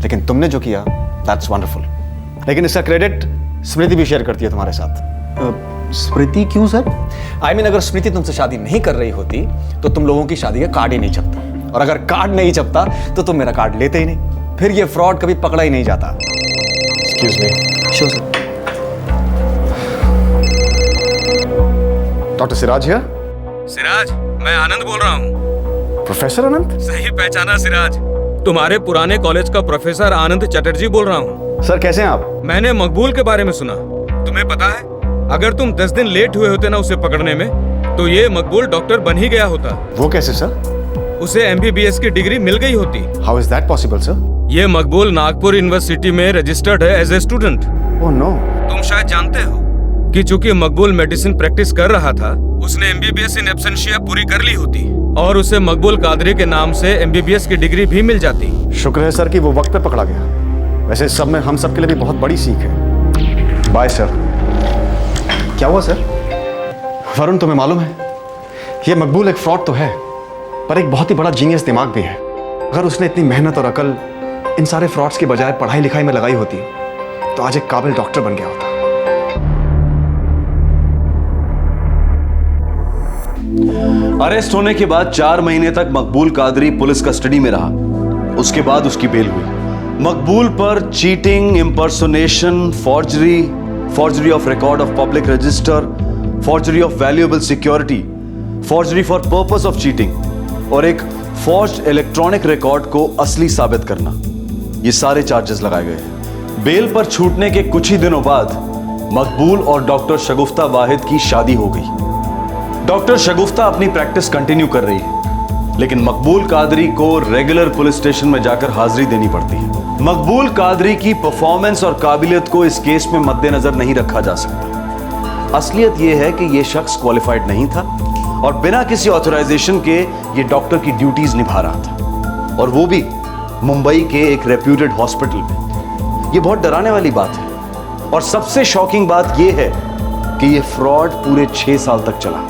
लेकिन तुमने जो किया दैट्स वंडरफुल। लेकिन इसका क्रेडिट स्मृति भी शेयर करती है तुम्हारे साथ। स्मृति क्यों सर? आई मीन, अगर स्मृति तुमसे शादी नहीं कर रही होती तो तुम लोगों की शादी का कार्ड ही नहीं छपता, और अगर कार्ड नहीं छपता तो तुम मेरा कार्ड लेते ही नहीं, फिर ये फ्रॉड कभी पकड़ा ही नहीं जाता। Excuse me. Sure sir. Doctor Siraj here. Siraj, मैं आनंद बोल रहा हूँ। प्रोफेसर आनंद? सही पहचाना सिराज, तुम्हारे पुराने कॉलेज का प्रोफेसर आनंद चटर्जी बोल रहा हूँ। सर कैसे हैं आप? मैंने मकबूल के बारे में सुना। तुम्हें पता है, अगर तुम 10 दिन लेट हुए होते ना उसे पकड़ने में, तो ये मकबूल डॉक्टर बन ही गया होता। वो कैसे सर? उसे MBBS की डिग्री मिल गई होती। How is that possible sir? ये मकबूल नागपुर यूनिवर्सिटी में रजिस्टर्ड है as a student. Oh no. तुम शायद जानते हो कि चूंकि मकबूल मेडिसिन प्रैक्टिस कर रहा था, उसने MBBS इन एब्सेंशिया पूरी कर ली होती और उसे मकबूल कादरी के नाम से MBBS की डिग्री भी मिल जाती। शुक्र है सर कि वो वक्त पे पकड़ा गया। वैसे सब में हम सब के लिए भी बहुत बड़ी सीख है। Bye sir. क्या हुआ सर? वरुण, तुम्हें मालूम है, ये मकबूल एक फ्रॉड तो है, पर एक बहुत ही बड़ा जीनियस दिमाग भी है। अगर उसने इतनी मेहनत और अकल इन सारे फ्रॉड्स की बजाय पढ़ाई लिखाई में लगाई होती तो आज एक काबिल डॉक्टर बन गया होता। अरेस्ट होने के बाद 4 महीने तक मकबूल कादरी पुलिस कस्टडी में रहा। उसके बाद उसकी बेल हुई। मकबूल पर cheating, impersonation, forgery of record of public register, forgery of valuable security, forgery for purpose of cheating और एक forged electronic record को असली साबित करना, ये सारे चार्जेस लगाए गए हैं। बेल पर छूटने के कुछ ही दिनों बाद मकबूल और डॉक्टर शगुफ्ता वाहिद की शादी हो गई। डॉक्टर शगुफ्ता अपनी प्रैक्टिस कंटिन्यू कर रही है, लेकिन मकबूल कादरी को रेगुलर पुलिस स्टेशन में जाकर हाजिरी देनी पड़ती है। मकबूल कादरी की परफॉर्मेंस और काबिलियत को इस केस में मद्देनजर नहीं रखा जा सकता। असलियत यह है कि यह शख्स क्वालिफाइड नहीं था और बिना किसी ऑथराइजेशन के ये डॉक्टर की ड्यूटीज निभा रहा था, और वो भी मुंबई के एक रेप्यूटेड हॉस्पिटल में। ये बहुत डराने वाली बात है, और सबसे शॉकिंग बात यह है कि यह फ्रॉड पूरे 6 साल तक चला।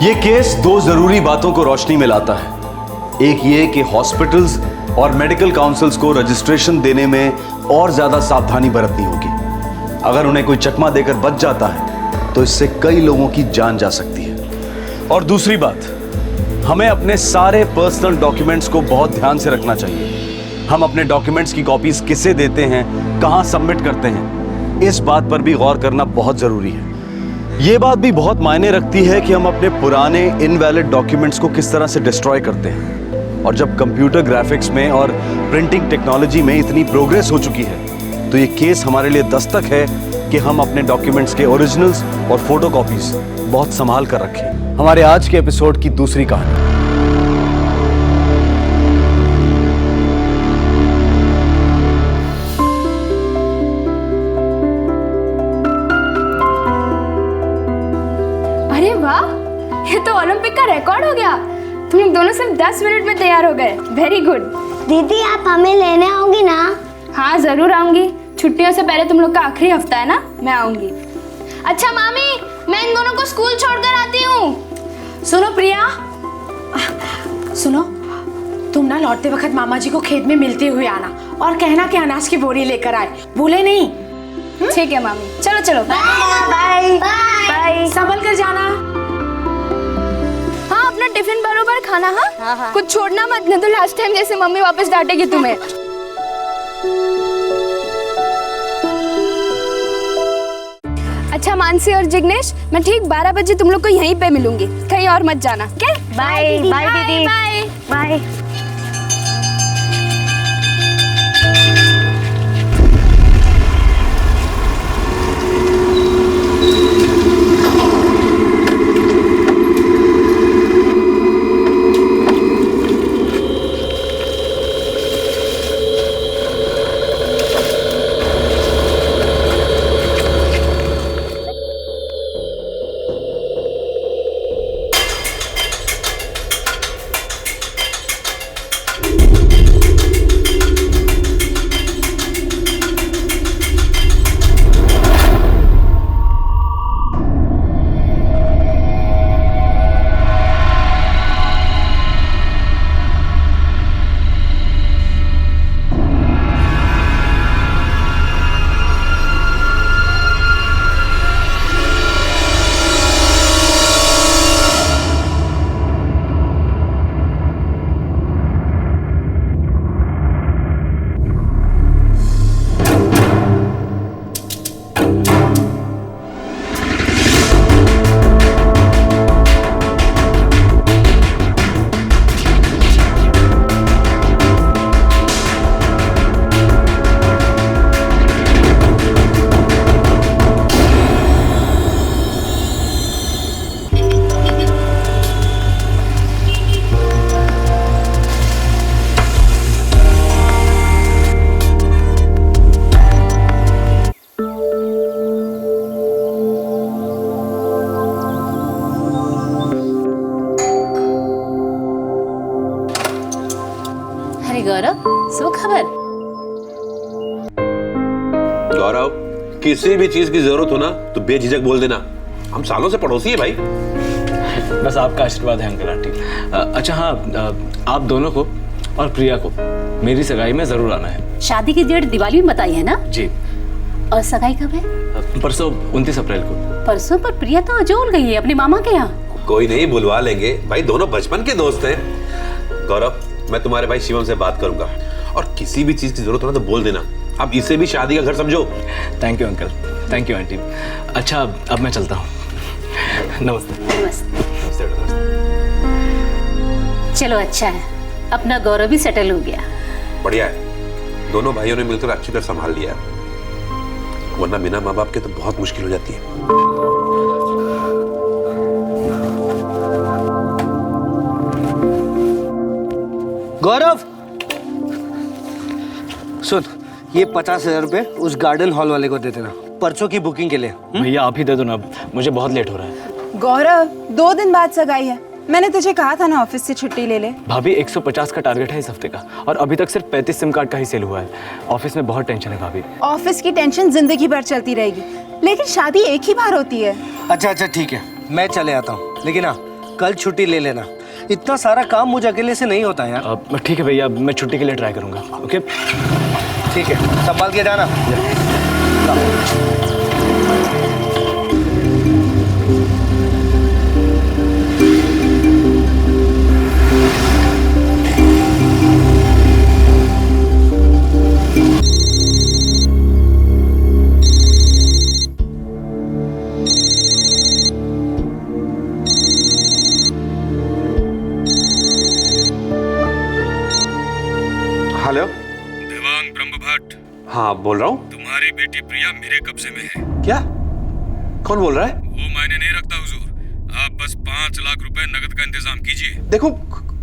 यह केस 2 जरूरी बातों को रोशनी में लाता है। एक ये कि हॉस्पिटल्स और मेडिकल काउंसिल्स को रजिस्ट्रेशन देने में और ज्यादा सावधानी बरतनी होगी। अगर उन्हें कोई चकमा देकर बच जाता है तो इससे कई लोगों की जान जा सकती है। और दूसरी बात, हमें अपने सारे पर्सनल डॉक्यूमेंट्स को बहुत ध्यान से रखना चाहिए। हम अपने डॉक्यूमेंट्स की कॉपीज किसे देते हैं, कहां सबमिट करते हैं, इस बात पर भी गौर करना बहुत जरूरी है। यह बात भी बहुत मायने रखती है कि हम अपने पुराने इनवैलिड डॉक्यूमेंट्स को किस तरह से डिस्ट्रॉय करते हैं। और जब कंप्यूटर ग्राफिक्स में और प्रिंटिंग टेक्नोलॉजी में इतनी प्रोग्रेस हो चुकी है, तो ये केस हमारे लिए दस्तक है कि हम अपने डॉक्यूमेंट्स के ओरिजिनल्स और फोटोकॉपीज बहुत संभाल कर रखें। हमारे आज के एपिसोड की दूसरी कहानी। हो गया? तुम लोग दोनों सिर्फ 10 मिनट में तैयार हो गए। Very good. दीदी आप हमें लेने आओगी ना? हाँ जरूर आऊंगी। छुट्टियों से पहले तुम लोग का आखिरी हफ्ता है ना, मैं आऊंगी। अच्छा मामी, मैं इन दोनों को स्कूल छोड़कर आती हूँ। सुनो प्रिया, सुनो, तुम ना लौटते वक्त मामा जी को खेत में मिलते हुए आना और कहना कि अनाज की बोरी लेकर आए, भूले नहीं। ठीक है मामी, चलो चलो। Bye bye. संभल कर जाना। हाँ अपना टिफिन बरोबर खाना। हाँ कुछ छोड़ना मत, नहीं तो लास्ट टाइम जैसे मम्मी वापस डांटेगी तुम्हें। अच्छा मानसी और जिग्नेश, मैं ठीक 12 बजे तुम लोग को यहीं पे मिलूंगी, कहीं और मत जाना। क्या? बाय बाय दीदी। Bye bye. गौरव, किसी भी चीज की जरूरत हो ना तो बेझिझक बोल देना, हम सालों से पड़ोसी है भाई। बस आपका आशीर्वाद है अंकल आंटी। अच्छा हाँ, आप दोनों को और प्रिया को मेरी सगाई में जरूर आना है। शादी की डेट दिवाली में बताई है ना? जी। और सगाई कब है? परसों 29 अप्रैल को। परसों? पर प्रिया तो अजोल गई है अपने मामा के यहाँ। कोई नहीं, बुलवा लेंगे भाई, दोनों बचपन के दोस्त हैं। गौरव, मैं तुम्हारे भाई शिवम से बात करूंगा और किसी भी चीज की जरूरत हो ना तो बोल देना। अब इसे भी शादी का घर समझो। Thank you uncle, thank you aunty. अच्छा अब मैं चलता हूँ। नमस्ते। नमस्ते। चलो अच्छा है, अपना गौरव भी सेटल हो गया। बढ़िया है, दोनों भाइयों ने मिलकर अच्छी तरह संभाल लिया, वरना बिना माँ बाप के तो बहुत मुश्किल हो जाती है। गौरव सुन, ये 50,000 रुपए उस गार्डन हॉल वाले को दे देना, परसों की बुकिंग के लिए। भैया आप ही दे दो ना, मुझे बहुत लेट हो रहा है। गौरव 2 दिन बाद सगाई है, मैंने तुझे कहा था ना ऑफिस से छुट्टी ले ले। भाभी 150 का टारगेट है इस हफ्ते का, और अभी तक सिर्फ 35 सिम कार्ड का ही सेल हुआ है। ऑफिस में बहुत टेंशन है भाभी। ऑफिस की टेंशन जिंदगी भर चलती रहेगी, लेकिन शादी एक ही बार होती है। अच्छा ठीक है, मैं चले आता हूँ, लेकिन हाँ कल छुट्टी ले लेना, इतना सारा काम मुझे अकेले से नहीं होता यार। ठीक है भैया, मैं छुट्टी के लिए ट्राई करूंगा। ओके ठीक है, संभाल के जाना। हेलो, देवांग ब्रह्म भट्ट। हाँ बोल रहा हूँ। तुम्हारी बेटी प्रिया मेरे कब्जे में है। क्या? कौन बोल रहा है? वो मायने नहीं रखता हुजूर, आप बस 5 लाख रुपए नकद का इंतजाम कीजिए। देखो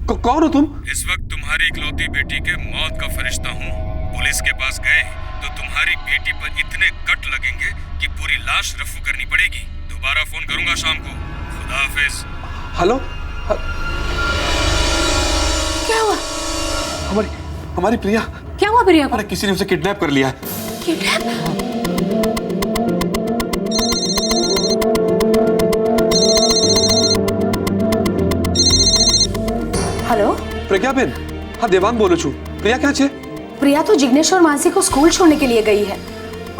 कौन हो तुम? इस वक्त तुम्हारी इकलौती बेटी के मौत का फरिश्ता हूँ। पुलिस के पास गए तो तुम्हारी बेटी पर इतने कट लगेंगे कि पूरी लाश रफू करनी पड़ेगी। दोबारा फोन करूंगा शाम को। खुदा हाफिज। हेलो क्या हुआ? हमारी प्रिया। क्या हुआ प्रिया को? अरे किसी ने उसे किडनैप कर लिया है। किडनैप? हेलो प्रज्ञा बेन, हाँ देवांग बोलो छू। प्रिया क्या छे? प्रिया तो जिग्नेश और मानसी को स्कूल छोड़ने के लिए गई है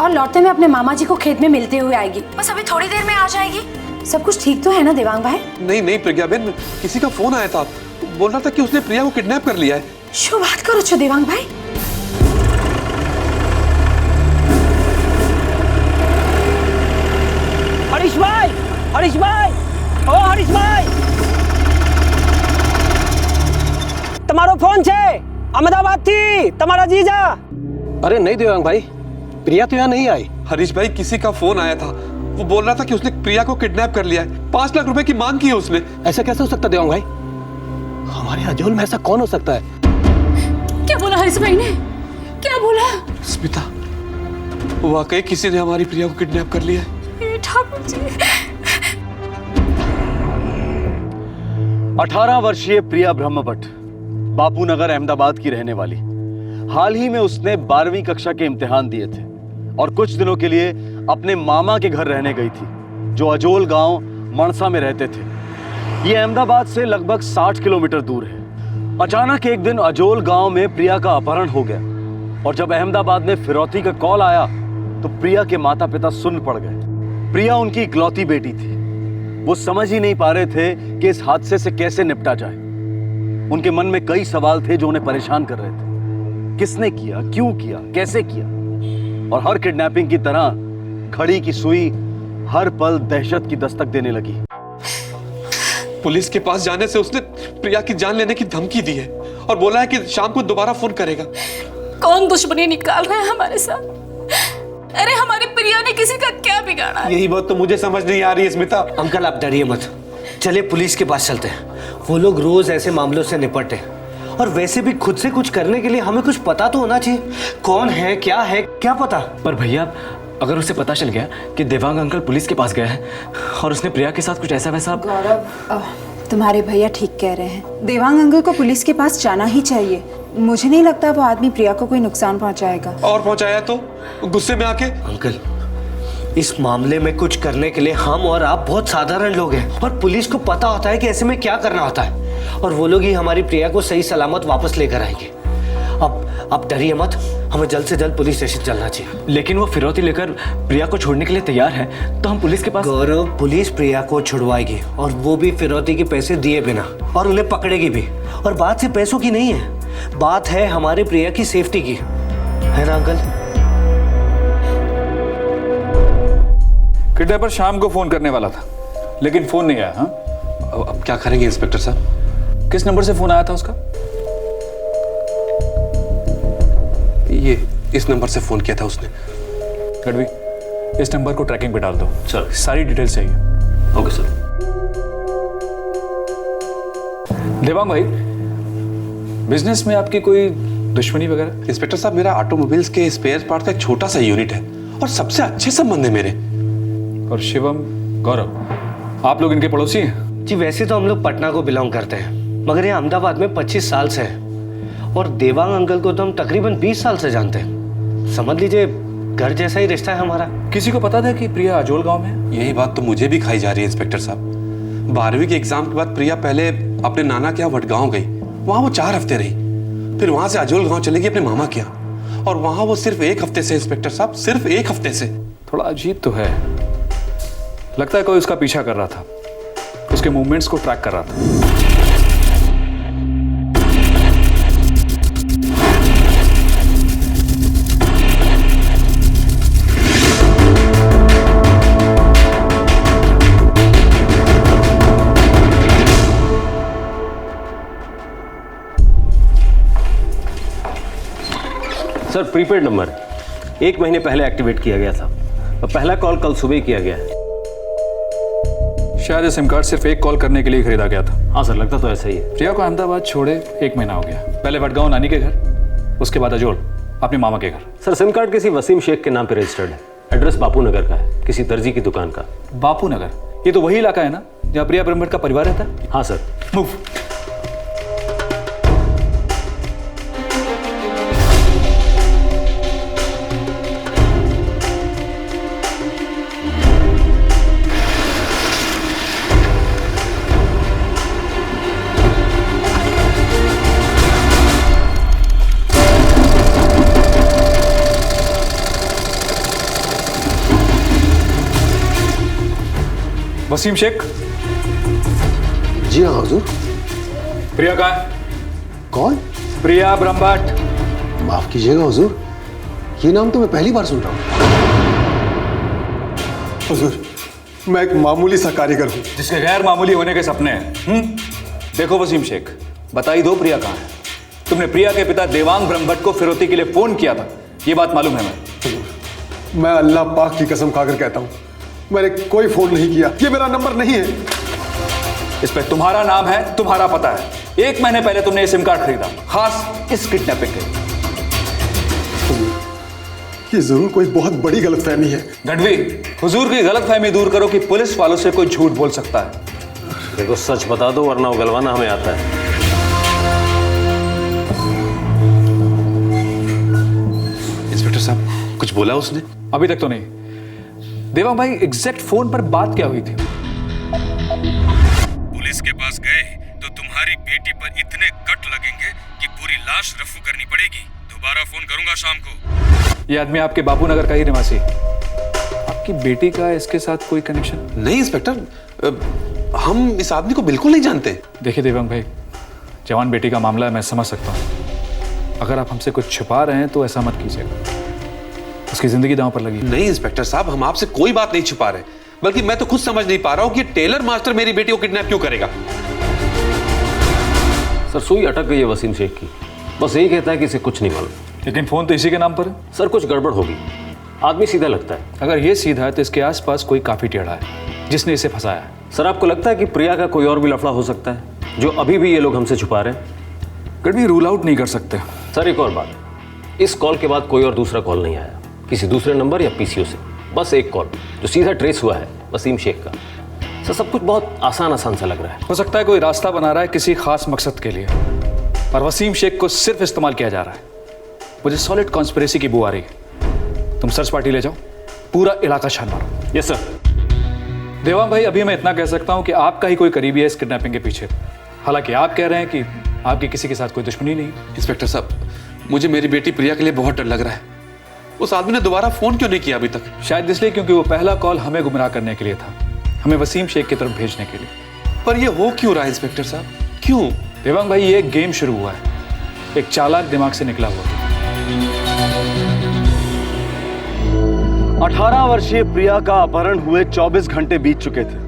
और लौटते में अपने मामा जी को खेत में मिलते हुए आएगी। बस अभी थोड़ी देर में आ जाएगी। सब कुछ ठीक तो है ना देवांग भाई? नहीं प्रज्ञा बेन, किसी का फोन आया था, बोल रहा था कि उसने प्रिया को किडनैप कर लिया है। शो बात करो छो देवांग भाई। हरीश भाई, ओ हरीश भाई, તમારો ફોન છે, अहमदाबाद थी तुम्हारा जीजा। अरे नहीं देवांग भाई, प्रिया तो यहाँ नहीं आई। हरीश भाई किसी का फोन आया था, वो बोल रहा था कि उसने प्रिया को किडनैप कर लिया है। 5 लाख रुपए की मांग की है उसने। ऐसा कैसे हो सकता है देवांग भाई? हमारे अजोल में ऐसा कौन हो सकता है? क्या बोला हरीश भाई ने? क्या बोला? स्मिता, वाकई किसी ने हमारी प्रिया को किडनैप कर लिया है। ठाकुर जी। 18 वर्षीय प्रिया ब्रह्मभट्ट, बापू नगर अहमदाबाद की रहने वाली। हाल ही में उसने 12वीं कक्षा के इम्तिहान दिए थे और कुछ दिनों के लिए अपने मामा के घर रहने गई थी, जो अजोल गांव मणसा में रहते थे। ये अहमदाबाद से लगभग 60 किलोमीटर दूर है। अचानक एक दिन अजोल गांव में प्रिया का अपहरण हो गया और जब अहमदाबाद में फिरौती का कॉल आया तो प्रिया के माता पिता सुन्न पड़ गए। प्रिया उनकी इकलौती बेटी थी। वो समझ ही नहीं पा रहे थे कि इस हादसे से कैसे निपटा जाए। उनके मन में कई सवाल थे जो उन्हें परेशान कर रहे थे। किसने किया, क्यों किया, कैसे किया? और हर किडनैपिंग की तरह घड़ी की सुई हर पल दहशत की दस्तक देने लगी। पुलिस के पास जाने से उसने प्रिया की जान लेने की धमकी दी है और बोला है कि शाम को दोबारा फोन करेगा। कौन दुश्मनी निकाल रहा है हमारे साथ? अरे हमारी प्रिया ने किसी का क्या बिगाड़ा है? यही बात तो मुझे समझ नहीं आ रही है स्मिता। अंकल आप डरिए मत, चलिए पुलिस के पास चलते हैं। वो लोग रोज ऐसे मामलों से निपटते हैं और वैसे भी खुद से कुछ करने के लिए हमें कुछ पता तो होना चाहिए। कौन है, क्या पता। पर भैया अगर उसे पता चल गया कि देवांग अंकल पुलिस के पास गया है और उसने प्रिया के साथ कुछ ऐसा वैसा। गौरव, तुम्हारे भैया ठीक कह रहे हैं। देवांग अंकल को पुलिस के पास जाना ही चाहिए। मुझे नहीं लगता वो आदमी प्रिया को कोई नुकसान पहुंचाएगा। और पहुंचाया तो गुस्से में आके। अंकल इस मामले में कुछ करने के लिए हम और आप बहुत साधारण लोग हैं और पुलिस को पता होता है कि ऐसे में क्या करना होता है और वो लोग ही हमारी प्रिया को सही सलामत वापस लेकर आएंगे। अब डरिए मत, हमें जल्द से जल्द पुलिस स्टेशन चलना चाहिए। लेकिन वो फिरौती लेकर प्रिया को छोड़ने के लिए तैयार है, तो हम पुलिस के पास। गौरव, पुलिस प्रिया को छुड़वाएगी और वो भी फिरौती के पैसे दिए बिना, और उन्हें पकड़ेगी भी। और बात सिर्फ पैसों की नहीं है, बात है हमारी प्रिया की सेफ्टी की, है ना अंकल? किडनैपर शाम को फोन करने वाला था लेकिन फोन नहीं आया। हाँ, अब क्या करेंगे इंस्पेक्टर साहब? किस नंबर से फोन आया था उसका? ये इस नंबर से फोन किया था उसने। गढ़वी, इस नंबर को ट्रैकिंग पे डाल दो सर। सारी डिटेल्स चाहिए। Okay sir. देवांग भाई, बिजनेस में आपकी कोई दुश्मनी वगैरह? इंस्पेक्टर साहब, मेरा ऑटोमोबाइल्स के स्पेयर पार्ट का एक छोटा सा यूनिट है और सबसे अच्छे संबंध है मेरे। और शिवम, गौरव, आप लोग इनके पड़ोसी हैं? जी वैसे तो हम लोग पटना को बिलोंग करते हैं, मगर ये अहमदाबाद में 25 साल से है और देवांग अंकल को तो हम तकरीबन 20 साल से जानते हैं। समझ लीजिए घर जैसा ही रिश्ता है हमारा। किसी को पता था कि प्रिया अजोल गांव में? यही बात तो मुझे भी खाई जा रही है इंस्पेक्टर साहब। 12वीं के एग्जाम के बाद प्रिया पहले अपने नाना के यहाँ वडगांव गई, वहां वो 4 हफ्ते रही। फिर वहां से अजोल गांव चलेगी अपने मामा के यहाँ और वहां वो सिर्फ 1 हफ्ते से। इंस्पेक्टर साहब, सिर्फ 1 हफ्ते से। थोड़ा अजीब तो है। लगता है कोई उसका पीछा कर रहा था, उसके मूवमेंट्स को ट्रैक कर रहा था। सर, प्रीपेड नंबर 1 महीने पहले एक्टिवेट किया गया था और पहला कॉल कल सुबह किया गया है। शायद ये सिम कार्ड सिर्फ एक कॉल करने के लिए खरीदा गया था। हाँ सर, लगता तो ऐसा ही है। प्रिया को अहमदाबाद छोड़े 1 महीना हो गया। पहले वडगांव नानी के घर, उसके बाद अजोल अपने मामा के घर। सर, सिम कार्ड किसी वसीम शेख के नाम पे रजिस्टर्ड है। एड्रेस बापू नगर का है, किसी दर्जी की दुकान का। बापू नगर? ये तो वही इलाका है ना जहाँ प्रिया ब्रह्मभट्ट का परिवार रहता है? हाँ सर। मूव। वसीम शेख। जी हाँ हुजूर। प्रिया कहाँ है? कौन? प्रिया ब्रह्मभट्ट। माफ कीजिएगा हुजूर, ये नाम तो मैं पहली बार सुन रहा हूँ। हुजूर, मैं एक मामूली सा कारीगर हूँ जिसके गैर मामूली होने के सपने हैं। देखो वसीम शेख, बता ही दो प्रिया कहाँ है। तुमने प्रिया के पिता देवांग ब्रह्मभट्ट को फिरौती के लिए फोन किया था, ये बात मालूम है? मैं अल्लाह पाक की कसम खाकर कहता हूँ, मैंने कोई फोन नहीं किया, ये मेरा नंबर नहीं है। इस पे तुम्हारा नाम है, तुम्हारा पता है। 1 महीने पहले तुमने ये सिम कार्ड खरीदा, खास इस किडनैपिंग के लिए। ये जरूर कोई बहुत बड़ी गलतफहमी है। गढ़वी, हुजूर की गलतफहमी दूर करो कि पुलिस वालों से कोई झूठ बोल सकता है। देखो सच बता दो वरना उगलवाना हमें आता है। इंस्पेक्टर साहब, कुछ बोला उसने? अभी तक तो नहीं। देवांग भाई, एग्जैक्ट फोन पर बात क्या हुई थी? पुलिस के पास गए तो तुम्हारी बेटी पर इतने कट लगेंगे कि पूरी लाश रफू करनी पड़ेगी। दोबारा फोन करूंगा शाम को। ये आदमी आपके बापू नगर का ही निवासी। आपकी बेटी का इसके साथ कोई कनेक्शन? नहीं इंस्पेक्टर, हम इस आदमी को बिल्कुल नहीं जानते। देखिए देवांग भाई, जवान बेटी का मामला है, मैं समझ सकता हूँ। अगर आप हमसे कुछ छुपा रहे हैं तो ऐसा मत कीजिएगा, उसकी जिंदगी दांव पर लगी। नहीं इंस्पेक्टर साहब, हम आपसे कोई बात नहीं छुपा रहे, बल्कि मैं तो खुद समझ नहीं पा रहा हूं कि टेलर मास्टर मेरी बेटी को किडनैप क्यों करेगा। सर सुई अटक गई है वसीम शेख की, बस यही कहता है कि इसे कुछ नहीं मालूम। लेकिन फोन तो इसी के नाम पर है। सर कुछ गड़बड़ होगी, आदमी सीधा लगता है। अगर ये सीधा है तो इसके आसपास कोई काफी टेढ़ा है जिसने इसे फंसाया है। सर आपको लगता है कि प्रिया का कोई और भी लफड़ा हो सकता है जो अभी भी ये लोग हमसे छुपा रहे हैं? कभी रूल आउट नहीं कर सकते। सर एक और बात, इस कॉल के बाद कोई और दूसरा कॉल नहीं आया किसी दूसरे नंबर या पीसीओ से, बस एक कॉल जो सीधा ट्रेस हुआ है वसीम शेख का। सर सब कुछ बहुत आसान सा लग रहा है। हो सकता है कोई रास्ता बना रहा है किसी खास मकसद के लिए, पर वसीम शेख को सिर्फ इस्तेमाल किया जा रहा है। मुझे सॉलिड कॉन्स्पिरेसी की बू आ रही है। तुम सर्च पार्टी ले जाओ, पूरा इलाका छान मारो। Yes sir. देवांग भाई, अभी मैं इतना कह सकता हूं कि आपका ही कोई करीबी है इस किडनैपिंग के पीछे। हालांकि आप कह रहे हैं कि आपकी किसी के साथ कोई दुश्मनी नहीं। इंस्पेक्टर साहब, मुझे मेरी बेटी प्रिया के लिए बहुत डर लग रहा है। उस आदमी ने दोबारा फोन क्यों नहीं किया अभी तक? शायद इसलिए क्योंकि वो पहला कॉल हमें गुमराह करने के लिए था, हमें वसीम शेख की तरफ भेजने के लिए। पर ये हो क्यों रहा है इंस्पेक्टर साहब, क्यों? देवांग भाई, ये एक गेम शुरू हुआ है, एक चालाक दिमाग से निकला हुआ। 18 वर्षीय प्रिया का अपहरण हुए 24 घंटे बीत चुके थे,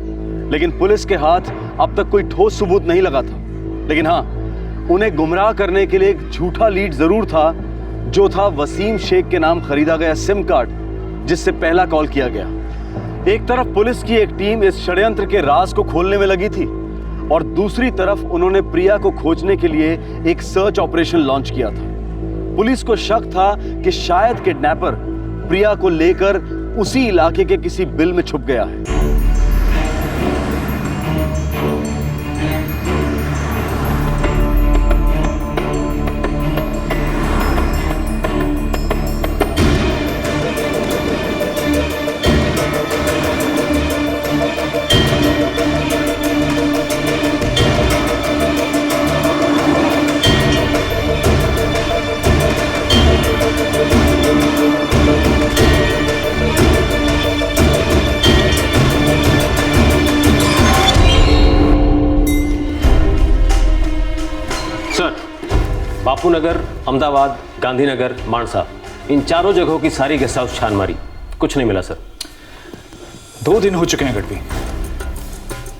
लेकिन पुलिस के हाथ अब तक कोई ठोस सबूत नहीं लगा था। लेकिन हाँ, उन्हें गुमराह करने के लिए एक झूठा लीड जरूर था, जो था वसीम शेख के नाम खरीदा गया सिम कार्ड जिससे पहला कॉल किया गया। एक तरफ पुलिस की एक टीम इस षड्यंत्र के राज को खोलने में लगी थी और दूसरी तरफ उन्होंने प्रिया को खोजने के लिए एक सर्च ऑपरेशन लॉन्च किया था। पुलिस को शक था कि शायद किडनैपर प्रिया को लेकर उसी इलाके के किसी बिल में छुप गया है। बापू नगर, अहमदाबाद, गांधीनगर, मानसा, इन चारों जगहों की सारी गेस्ट हाउस छान मारी, कुछ नहीं मिला सर। 2 दिन हो चुके हैं गढ़वी।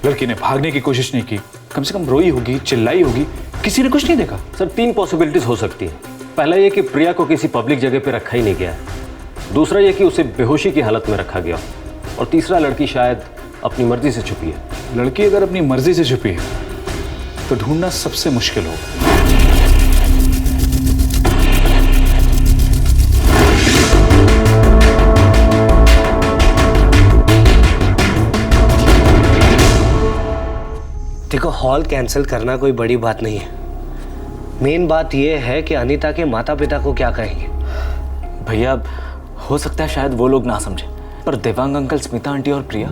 लड़की ने भागने की कोशिश नहीं की, कम से कम रोई होगी, चिल्लाई होगी, किसी ने कुछ नहीं देखा। सर 3 पॉसिबिलिटीज हो सकती है। पहला ये कि प्रिया को किसी पब्लिक जगह पे रखा ही नहीं गया, दूसरा ये कि उसे बेहोशी की हालत में रखा गया, और तीसरा लड़की शायद अपनी मर्जी से छुपी है। लड़की अगर अपनी मर्जी से छुपी है तो ढूंढना सबसे मुश्किल होगा। देखो, हॉल कैंसिल करना कोई बड़ी बात नहीं है। मेन बात यह है कि अनीता के माता पिता को क्या कहेंगे। भैया हो सकता है शायद वो लोग ना समझे, पर देवांग अंकल, स्मिता आंटी और प्रिया,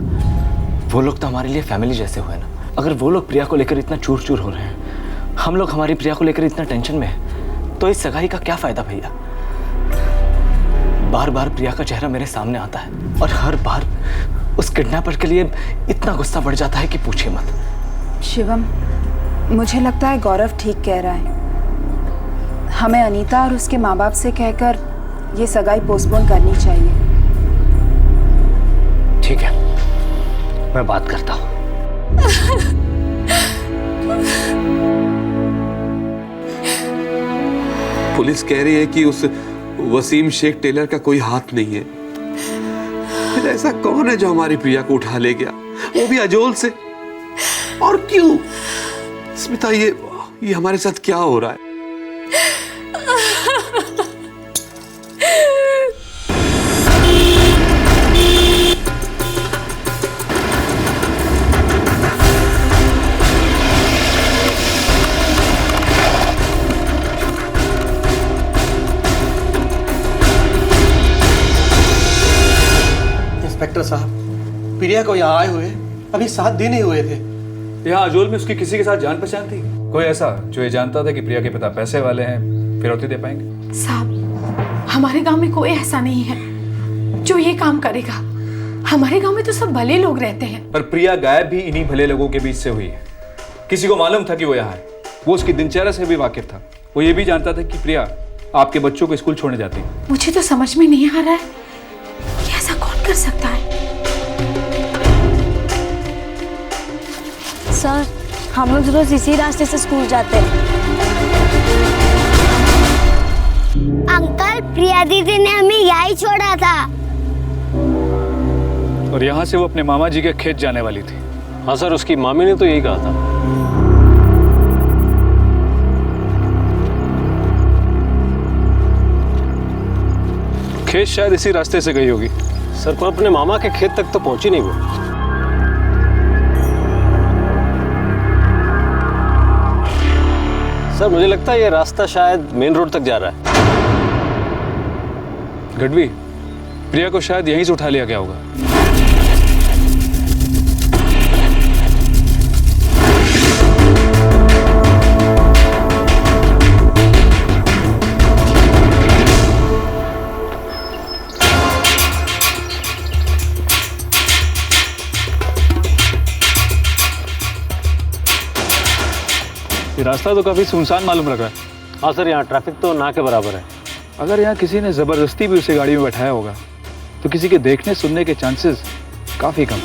वो लोग तो हमारे लिए फैमिली जैसे हुए ना। अगर वो लोग प्रिया को लेकर इतना चूर चूर हो रहे हैं, हम लोग हमारी प्रिया को लेकर इतना टेंशन में हैं, तो इस सगाई का क्या फायदा भैया। बार बार प्रिया का चेहरा मेरे सामने आता है और हर बार उस किडनैपर के लिए इतना गुस्सा बढ़ जाता है कि पूछिए मत। शिवम, मुझे लगता है गौरव ठीक कह रहा है। हमें अनीता और उसके माँ बाप से कहकर ये सगाई पोस्टपोन करनी चाहिए। ठीक है, मैं बात करता हूँ। पुलिस कह रही है कि उस वसीम शेख टेलर का कोई हाथ नहीं है। फिर ऐसा कौन है जो हमारी प्रिया को उठा ले गया, वो भी अजोल से? और क्यों? स्मिता, ये हमारे साथ क्या हो रहा है? इंस्पेक्टर साहब, प्रिया को यहाँ आए हुए अभी 7 दिन ही हुए थे। यहाँ अजोल में उसकी किसी के साथ जान पहचान थी? कोई ऐसा जो ये जानता था कि प्रिया के पिता पैसे वाले हैं, फिरौती दे पाएंगे? साहब, हमारे गांव में कोई ऐसा नहीं है जो ये काम करेगा। हमारे गांव में तो सब भले लोग रहते हैं। पर प्रिया गायब भी इन्हीं भले लोगों के बीच से हुई है। किसी को मालूम था कि वो यहाँ है, वो उसकी दिनचर्या से भी वाकिफ था। वो ये भी जानता था कि प्रिया आपके बच्चों को स्कूल छोड़ने जाती है। मुझे तो समझ में नहीं आ रहा है कि ऐसा कौन कर सकता है। सर, हम लोग रोज इसी रास्ते से स्कूल जाते हैं। अंकल, प्रिया दीदी ने हमें यहीं छोड़ा था। और यहाँ से वो अपने मामा जी के खेत जाने वाली थी। हाँ सर, उसकी मामी ने तो यही कहा था। खेत शायद इसी रास्ते से गई होगी। सर, पर अपने मामा के खेत तक तो पहुंची नहीं वो। सर, मुझे लगता है ये रास्ता शायद मेन रोड तक जा रहा है। गढ़वी, प्रिया को शायद यहीं से उठा लिया गया होगा। ये रास्ता तो काफी सुनसान मालूम लग रहा है। हाँ सर, यहाँ ट्रैफिक तो ना के बराबर है। अगर यहाँ किसी ने जबरदस्ती भी उसे गाड़ी में बैठाया होगा तो किसी के देखने सुनने के चांसेस काफी कम है।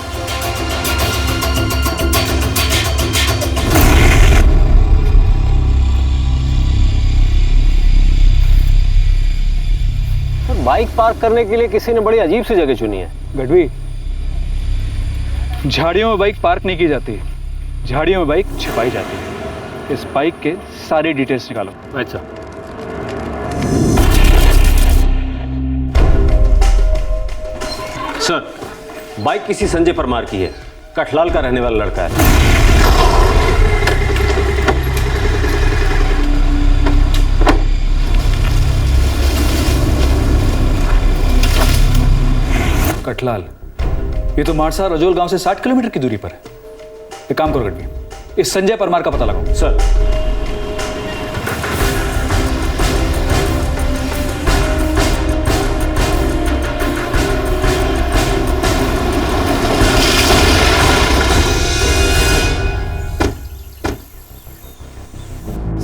सर, बाइक पार्क करने के लिए किसी ने बड़ी अजीब सी जगह चुनी है। गढ़वी, झाड़ियों में बाइक पार्क नहीं की जाती, झाड़ियों में बाइक छिपाई जाती है। इस बाइक के सारे डिटेल्स निकालो। अच्छा। सर, बाइक किसी संजय परमार की है, कठलाल का रहने वाला लड़का है। कठलाल, ये तो मारसा रजोल गांव से 60 किलोमीटर की दूरी पर है। एक काम करो गढ़वी, इस संजय परमार का पता लगाओ। सर।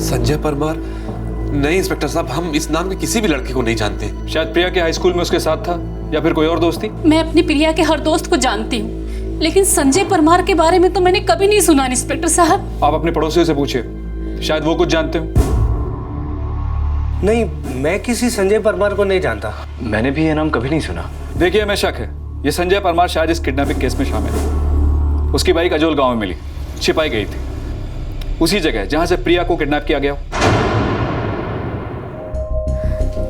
संजय परमार? नहीं इंस्पेक्टर साहब, हम इस नाम के किसी भी लड़के को नहीं जानते। शायद प्रिया के हाई स्कूल में उसके साथ था या फिर कोई और दोस्त थी। मैं अपनी प्रिया के हर दोस्त को जानती हूँ, लेकिन संजय परमार के बारे में तो मैंने कभी नहीं सुना इंस्पेक्टर साहब। आप अपने पड़ोसियों से पूछिए, शायद वो कुछ जानते हो। नहीं, मैं किसी संजय परमार को नहीं जानता। मैंने भी ये नाम कभी नहीं सुना। देखिए, हमें शक है ये संजय परमार शायद इस किडनैपिंग केस में शामिल है। उसकी बाइक अजोल गांव में मिली, छिपाई गई थी, उसी जगह जहां से प्रिया को किडनैप किया गया।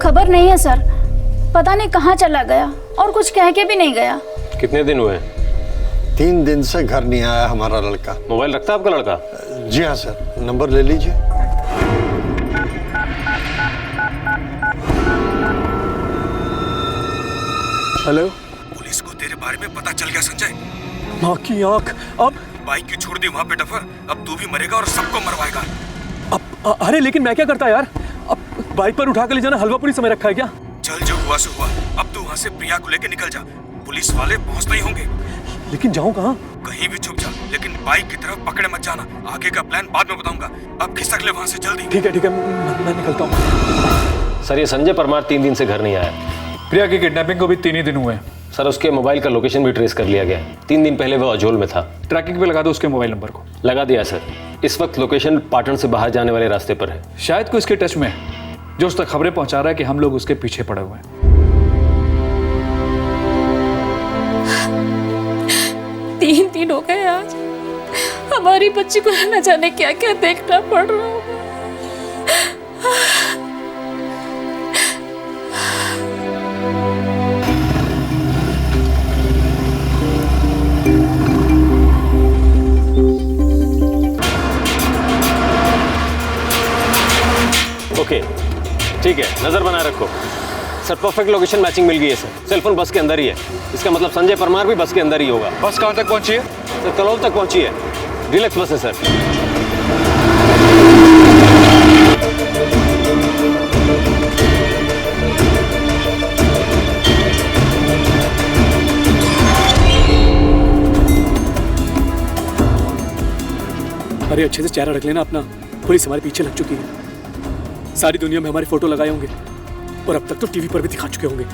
खबर नहीं है सर, पता नहीं कहाँ चला गया और कुछ कह के भी नहीं गया। कितने दिन हुए? 3 दिन से घर नहीं आया हमारा लड़का। मोबाइल रखता है आपका लड़का? जी हाँ सर, नंबर ले लीजिए। हेलो, पुलिस को तेरे बारे में पता चल गया संजय। माँ की आंख। अब बाइक क्यों छोड़ दी वहाँ पे डफर? अब तू भी मरेगा और सबको मरवाएगा। अब अरे लेकिन मैं क्या करता यार? अब बाइक पर उठा कर ले जाना हलवा पूरी समय रखा है क्या? चल जो हुआ सो हुआ। अब तू वहाँ से प्रिया को लेके निकल जा, पुलिस वाले पहुँचते ही होंगे। लेकिन जाऊँ कहाँ? कहीं भी छुप जा, लेकिन बाइक की तरफ पकड़े मत जाना। आगे का प्लान बाद में बताऊंगा। अब खिसक ले वहाँ से जल्दी। ठीक है मैं निकलता हूँ। सर ये संजय परमार 3 दिन से घर नहीं आया। प्रिया की किडनैपिंग को भी 3 ही दिन हुए हैं। सर उसके मोबाइल का लोकेशन भी ट्रेस कर लिया गया है। 3 दिन पहले वो अजोल में था। ट्रैकिंग पे लगा दो उसके मोबाइल नंबर को। लगा दिया सर। इस वक्त लोकेशन पाटन से बाहर जाने वाले रास्ते पर है। शायद कोई इसके टच में है, जो उस तक खबरें पहुंचा रहा है कि हम लोग उसके पीछे पड़े हुए हैं। 3 दिन हो गए आज। हमारी बच्ची को न जाने क्या क्या देखना पड़ रहा है। ओके ठीक है, नजर बनाए रखो। सर परफेक्ट लोकेशन मैचिंग मिल गई है सर। सेलफोन बस के अंदर ही है। इसका मतलब संजय परमार भी बस के अंदर ही होगा। बस कहाँ तक पहुंची है? सर कलौल तक पहुंची है। रिलैक्स बस है सर। अरे अच्छे से चेहरा रख लेना अपना, पुलिस हमारे पीछे लग चुकी है। सारी दुनिया में हमारे फोटो लगाए होंगे और अब तक तो टीवी पर भी दिखा चुके होंगे।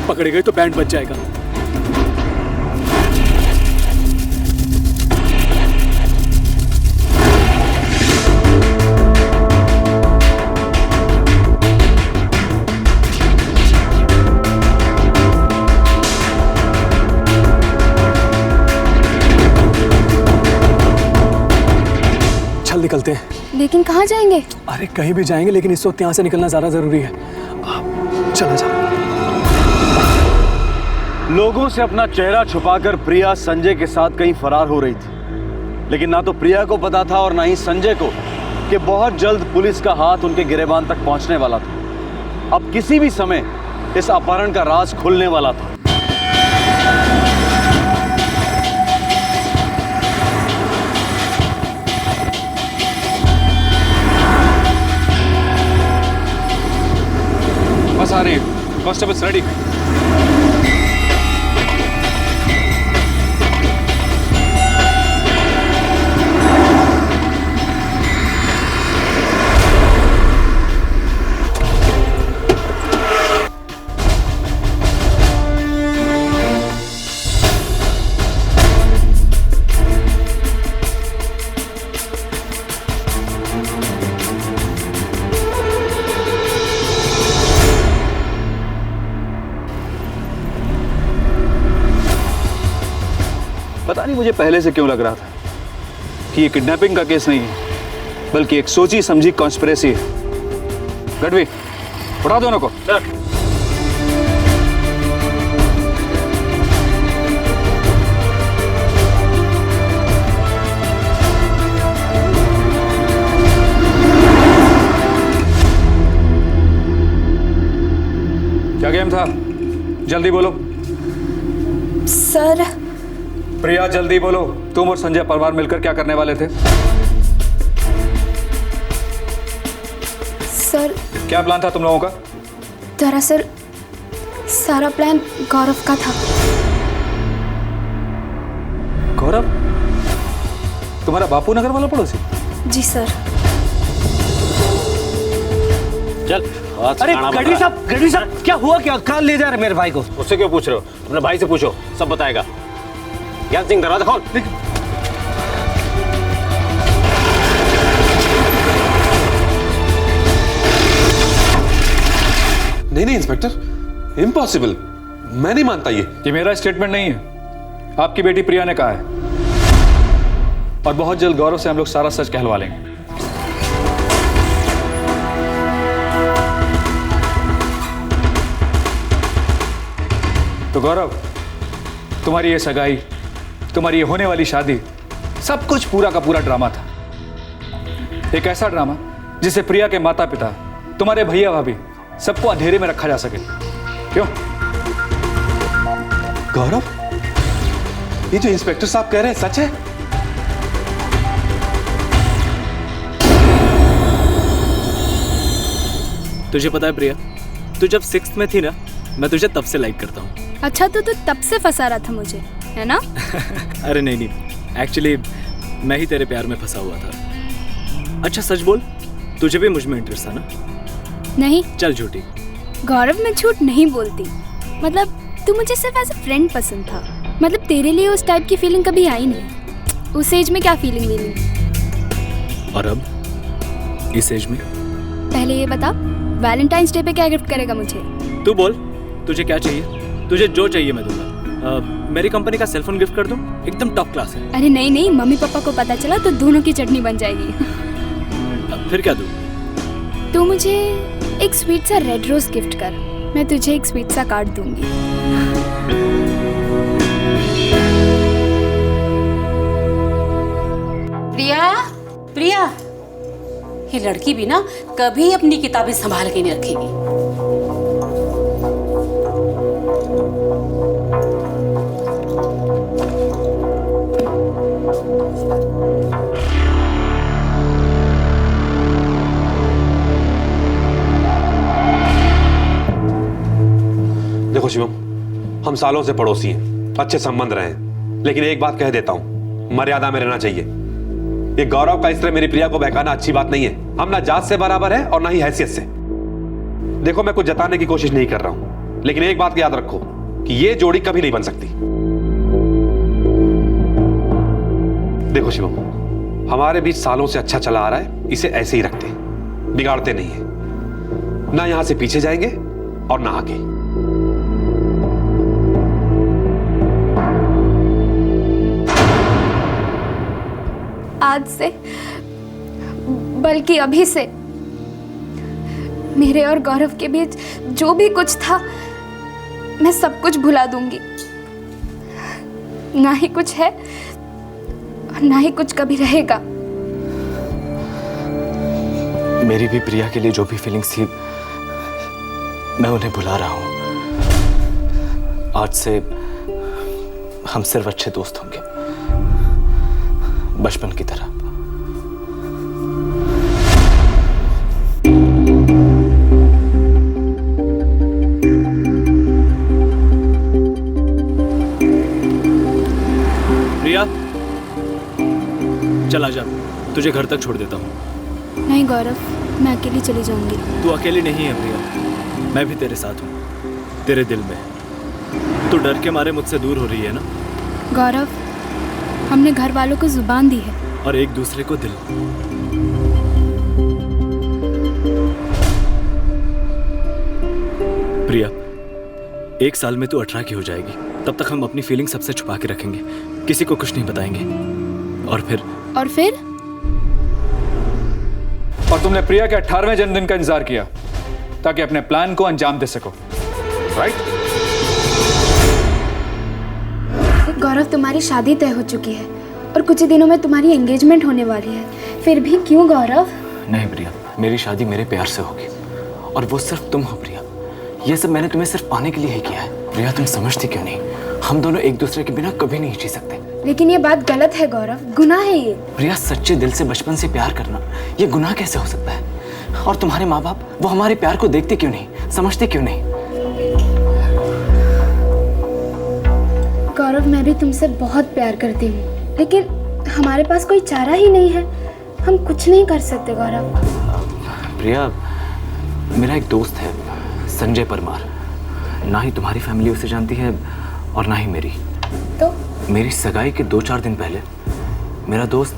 पकड़े गए तो बैंड बच जाएगा। चल निकलते हैं। लेकिन कहाँ जाएंगे? अरे कहीं भी जाएंगे, लेकिन इस वक्त यहाँ से निकलना ज्यादा जरूरी है। चला जा। लोगों से अपना चेहरा छुपाकर प्रिया संजय के साथ कहीं फरार हो रही थी, लेकिन ना तो प्रिया को पता था और ना ही संजय को कि बहुत जल्द पुलिस का हाथ उनके गिरेबान तक पहुंचने वाला था। अब किसी भी समय इस अपहरण का राज खुलने वाला था। बस आ रही है। Constables ready. पता नहीं मुझे पहले से क्यों लग रहा था कि ये किडनैपिंग का केस नहीं है, बल्कि एक सोची समझी कॉन्स्पिरेसी है। गढ़वी, उठा दोनों को। क्या गेम था? जल्दी बोलो। सर। प्रिया जल्दी बोलो, तुम और संजय परमार मिलकर क्या करने वाले थे? सर क्या प्लान था तुम लोगों का? दरअसल सारा प्लान गौरव का था। गौरव? तुम्हारा बापू नगर वाला पड़ोसी? जी सर। चल। अरे गढ़वी साहब क्या हुआ? क्या कहाँ ले जा रहे मेरे भाई को? उससे क्यों पूछ रहे हो? अपने भाई से पूछो, सब बताएगा। ज्ञान सिंह दरवाजा खोल। नहीं इंस्पेक्टर, इम्पॉसिबल। मैं नहीं मानता ये मेरा स्टेटमेंट नहीं है, आपकी बेटी प्रिया ने कहा है। और बहुत जल्द गौरव से हम लोग सारा सच कहलवा लेंगे। तो गौरव, तुम्हारी ये सगाई, तुम्हारी ये होने वाली शादी, सब कुछ पूरा का पूरा ड्रामा था। एक ऐसा ड्रामा जिसे प्रिया के माता पिता, तुम्हारे भैया भाभी, सबको अंधेरे में रखा जा सके। क्यों? गौरव, ये जो इंस्पेक्टर साहब कह रहे हैं सच है? तुझे पता है प्रिया, तू जब 6th में थी ना, मैं तुझे तब से लाइक करता हूँ। अच्छा तो तू तब से फंसा रहा था मुझे, है ना? अरे नहीं, एक्चुअली मैं ही तेरे प्यार में फंसा हुआ था। अच्छा सच बोल, तुझे भी मुझ में इंटरेस्ट था ना? नहीं। चल झूठी। गौरव, मैं झूठ नहीं बोलती। मतलब तू मुझे सिर्फ एज अ फ्रेंड पसंद था। मतलब तेरे लिए उस टाइप की फीलिंग कभी आई नहीं। उस एज में क्या फीलिंग मिली? और अब इस एज में? पहले ये बता, वैलेंटाइंस डे पे क्या गिफ्ट करेगा मुझे? तू बोल, तुझे क्या चाहिए? तुझे जो चाहिए मैं दूंगा। मेरी कंपनी का सेलफोन गिफ्ट कर दूं, एकदम टॉप क्लास है। अरे नहीं, मम्मी पापा को पता चला तो दोनों की चटनी बन जाएगी। फिर क्या दूं? तू मुझे एक स्वीट सा रेड रोज गिफ्ट कर, मैं तुझे एक स्वीट सा कार्ड दूंगी। प्रिया, ये लड़की भी ना कभी अपनी किताबें संभाल के नहीं रखेगी। देखो शिवम, हम सालों से पड़ोसी हैं, अच्छे संबंध रहे हैं, लेकिन एक बात कह देता हूं, मर्यादा में रहना चाहिए। ये गौरव का इस तरह मेरी प्रिया को बहकाना अच्छी बात नहीं है। हम ना जात से बराबर है और ना ही हैसियत से। देखो, मैं कुछ जताने की कोशिश नहीं कर रहा हूं, लेकिन एक बात याद रखो कि ये जोड़ी कभी नहीं बन सकती। देखो शिवम, हमारे बीच सालों से अच्छा चला आ रहा है, इसे ऐसे ही रखते हैं, बिगाड़ते नहीं है। ना यहां से पीछे जाएंगे और ना आगे। आज से, बल्कि अभी से, मेरे और गौरव के बीच जो भी कुछ था मैं सब कुछ भुला दूंगी। ना ही कुछ है और ना ही कुछ कभी रहेगा। मेरी भी प्रिया के लिए जो भी फीलिंग्स थी मैं उन्हें भुला रहा हूं। आज से हम सिर्फ अच्छे दोस्त होंगे, बचपन की तरह। प्रिया, चल आजा, तुझे घर तक छोड़ देता हूँ। नहीं गौरव, मैं अकेली चली जाऊंगी। तू अकेली नहीं है प्रिया, मैं भी तेरे साथ हूँ, तेरे दिल में। तू डर के मारे मुझसे दूर हो रही है ना? गौरव, हमने घर वालों को जुबान दी है और एक दूसरे को दिल। प्रिया, 1 साल में तू 18 की हो जाएगी, तब तक हम अपनी फीलिंग सबसे छुपा के रखेंगे, किसी को कुछ नहीं बताएंगे। और फिर और तुमने प्रिया के 18वें जन्मदिन का इंतजार किया ताकि अपने प्लान को अंजाम दे सको, राइट? गौरव, तुम्हारी शादी तय हो चुकी है और कुछ ही दिनों में तुम्हारी एंगेजमेंट होने वाली है। फिर भी क्यों गौरव? नहीं प्रिया, मेरी शादी मेरे प्यार से होगी और वो सिर्फ तुम हो प्रिया। ये सब मैंने तुम्हें सिर्फ पाने के लिए ही किया है। प्रिया, तुम समझती क्यों नहीं? हम दोनों एक दूसरे के बिना कभी नहीं जी सकते। लेकिन ये बात गलत है गौरव, गुनाह है ये। प्रिया, सच्चे दिल से बचपन से प्यार करना ये गुनाह कैसे हो सकता है? और तुम्हारे माँ बाप, वो हमारे प्यार को देखते क्यों नहीं, समझते क्यों नहीं? गौरव, मैं भी तुमसे बहुत प्यार करती हूँ, लेकिन हमारे पास कोई चारा ही नहीं है। हम कुछ नहीं कर सकते गौरव। प्रिया, मेरा एक दोस्त है संजय परमार, ना ही तुम्हारी फैमिली उसे जानती है और ना ही मेरी। तो मेरी सगाई के 2-4 दिन पहले मेरा दोस्त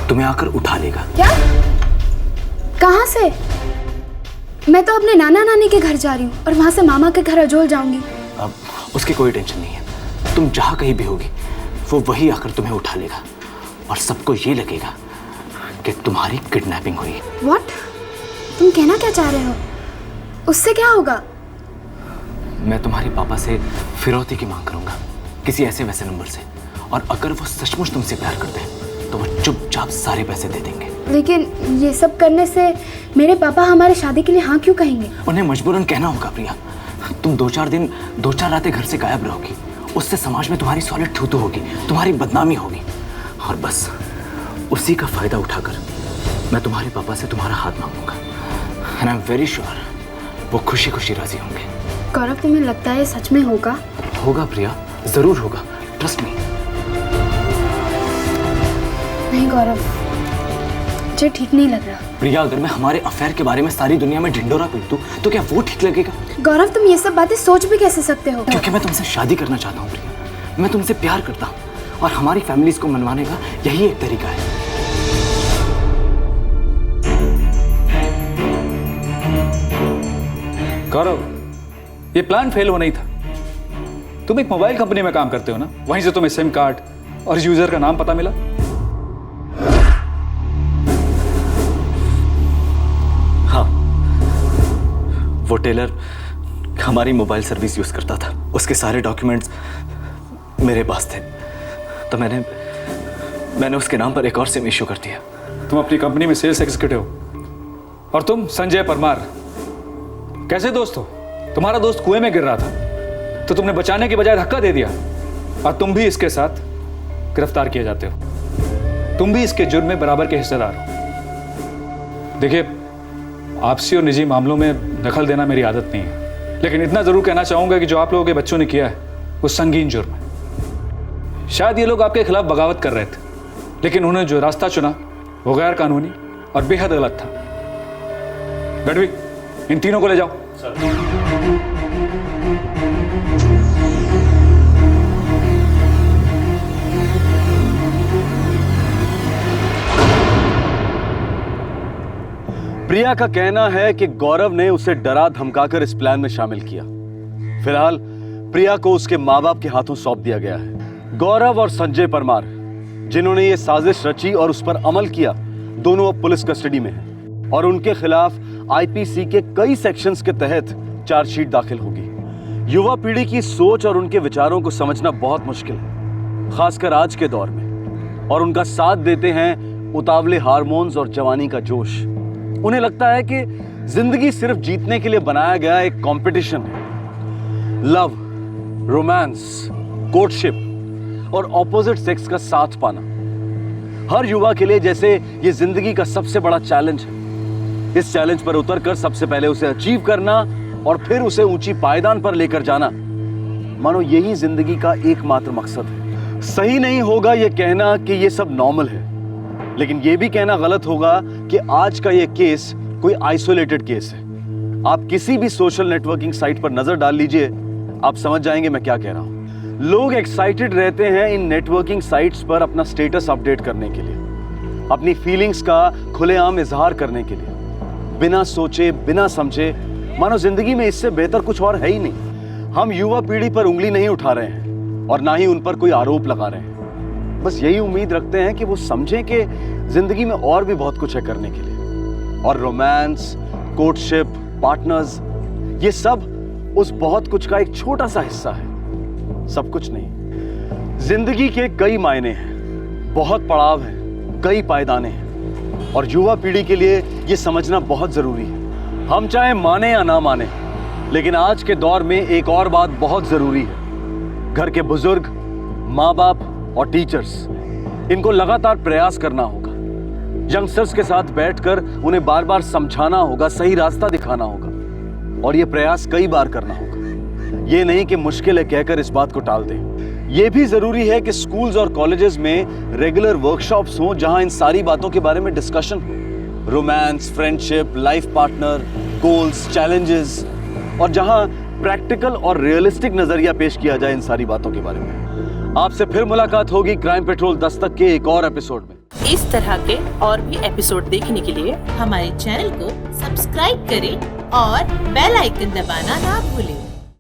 तुम्हें आकर उठा लेगा। क्या? कहाँ से? मैं तो अपने नाना नानी के घर जा रही हूँ और वहाँ से मामा के घर अजोल जाऊंगी। अब उसकी कोई टेंशन नहीं है, तुम जहाँ कहीं भी होगी वो वही आकर तुम्हें उठा लेगा और सबको ये लगेगा कि तुम्हारी किडनैपिंग हुई है। What? तुम कहना क्या चाह रहे हो? उससे क्या होगा? मैं तुम्हारे पापा से फिरौती की मांग करूंगा किसी ऐसे वैसे नंबर से, और अगर वो सचमुच तुमसे प्यार करते हैं तो वो चुपचाप सारे पैसे दे देंगे। लेकिन ये सब करने से मेरे पापा हमारे शादी के लिए हाँ क्यों कहेंगे? उन्हें मजबूरन कहना होगा प्रिया। तुम 2-4 रातें घर से गायब रहोगी, उससे समाज में तुम्हारी सॉलिड थू होगी, तुम्हारी बदनामी होगी, और बस उसी का फायदा उठाकर मैं तुम्हारे पापा से तुम्हारा हाथ मांगूंगा। And I am very sure वो खुशी खुशी राजी होंगे। गौरव, तुम्हें लगता है सच में होगा? होगा प्रिया, जरूर होगा, ट्रस्ट मी। नहीं गौरव, मुझे ठीक नहीं लग रहा। प्रिया, अगर मैं हमारे अफेयर के बारे में सारी दुनिया में ढिंडोरा पीट दूं तो क्या वो ठीक लगेगा? गौरव, तुम ये सब बातें सोच भी कैसे सकते हो? क्योंकि मैं तुमसे शादी करना चाहता हूँ प्रिया, मैं तुमसे प्यार करता हूँ, और हमारी फैमिलीज को मनवाने का यही एक तरीका है। गौरव, ये प्लान फेल होना ही था। तुम एक मोबाइल कंपनी में काम करते हो ना, वहीं से तुम्हें सिम कार्ड और यूजर का नाम पता मिला। हाँ, वो टेलर हमारी मोबाइल सर्विस यूज करता था, उसके सारे डॉक्यूमेंट्स मेरे पास थे, तो मैंने उसके नाम पर एक और सिम इश्यू कर दिया। तुम अपनी कंपनी में सेल्स एग्जीक्यूटिव हो, और तुम संजय परमार कैसे दोस्त हो? तुम्हारा दोस्त कुएं में गिर रहा था तो तुमने बचाने के बजाय धक्का दे दिया, और तुम भी इसके साथ गिरफ्तार किए जाते हो। तुम भी इसके जुर्म में बराबर के हिस्सेदार हो। देखिए, आपसी और निजी मामलों में दखल देना मेरी आदत नहीं है, लेकिन इतना जरूर कहना चाहूंगा कि जो आप लोगों के बच्चों ने किया है वो संगीन जुर्म है। शायद ये लोग आपके खिलाफ बगावत कर रहे थे, लेकिन उन्होंने जो रास्ता चुना वो गैर कानूनी और बेहद गलत था। गढ़वी, इन तीनों को ले जाओ। प्रिया का कहना है कि गौरव ने उसे डरा धमकाकर इस प्लान में शामिल किया। फिलहाल प्रिया को उसके माँ बाप के हाथों सौंप दिया गया है। गौरव और संजय परमार, जिन्होंने ये साजिश रची और उस पर अमल किया, दोनों अब पुलिस कस्टडी में हैं और उनके खिलाफ आईपीसी के कई सेक्शंस के तहत चार्जशीट दाखिल होगी। युवा पीढ़ी की सोच और उनके विचारों को समझना बहुत मुश्किल है, खासकर आज के दौर में, और उनका साथ देते हैं उतावले हार्मोन्स और जवानी का जोश। उन्हें लगता है कि जिंदगी सिर्फ जीतने के लिए बनाया गया एक कंपटीशन है। लव, रोमांस, कोर्टशिप और ऑपोजिट सेक्स का साथ पाना हर युवा के लिए जैसे ये जिंदगी का सबसे बड़ा चैलेंज है। इस चैलेंज पर उतरकर सबसे पहले उसे अचीव करना और फिर उसे ऊंची पायदान पर लेकर जाना, मानो यही जिंदगी का एकमात्र मकसद है। सही नहीं होगा यह कहना कि यह सब नॉर्मल है, लेकिन यह भी कहना गलत होगा कि आज का यह केस कोई आइसोलेटेड केस है। आप किसी भी सोशल नेटवर्किंग साइट पर नजर डाल लीजिए, आप समझ जाएंगे मैं क्या कह रहा हूं। लोग एक्साइटेड रहते हैं इन नेटवर्किंग साइट्स पर अपना स्टेटस अपडेट करने के लिए, अपनी फीलिंग्स का खुलेआम इजहार करने के लिए, बिना सोचे बिना समझे, मानो जिंदगी में इससे बेहतर कुछ और है ही नहीं। हम युवा पीढ़ी पर उंगली नहीं उठा रहे हैं और ना ही उन पर कोई आरोप लगा रहे हैं, बस यही उम्मीद रखते हैं कि वो समझें कि जिंदगी में और भी बहुत कुछ है करने के लिए। और रोमांस, कोर्टशिप, पार्टनर्स, ये सब उस बहुत कुछ का एक छोटा सा हिस्सा है, सब कुछ नहीं। जिंदगी के कई मायने हैं, बहुत पड़ाव हैं, कई पायदाने हैं, और युवा पीढ़ी के लिए ये समझना बहुत जरूरी है। हम चाहे माने या ना माने, लेकिन आज के दौर में एक और बात बहुत जरूरी है। घर के बुजुर्ग, माँ बाप और टीचर्स, इनको लगातार प्रयास करना होगा। यंगस्टर्स के साथ बैठकर उन्हें बार बार समझाना होगा, सही रास्ता दिखाना होगा, और ये प्रयास कई बार करना होगा। ये नहीं कि मुश्किल है कहकर इस बात को टाल दें। ये भी जरूरी है कि स्कूल्स और कॉलेजेस में रेगुलर वर्कशॉप्स हों जहां इन सारी बातों के बारे में डिस्कशन हो। Romance, friendship, life partner, goals, challenges, और जहां प्रैक्टिकल और रियलिस्टिक नजरिया पेश किया जाए इन सारी बातों के बारे में। आपसे फिर मुलाकात होगी क्राइम पेट्रोल दस्तक के एक और एपिसोड में। इस तरह के और भी एपिसोड देखने के लिए हमारे चैनल को सब्सक्राइब करें और बेल आइकन दबाना ना भूलें।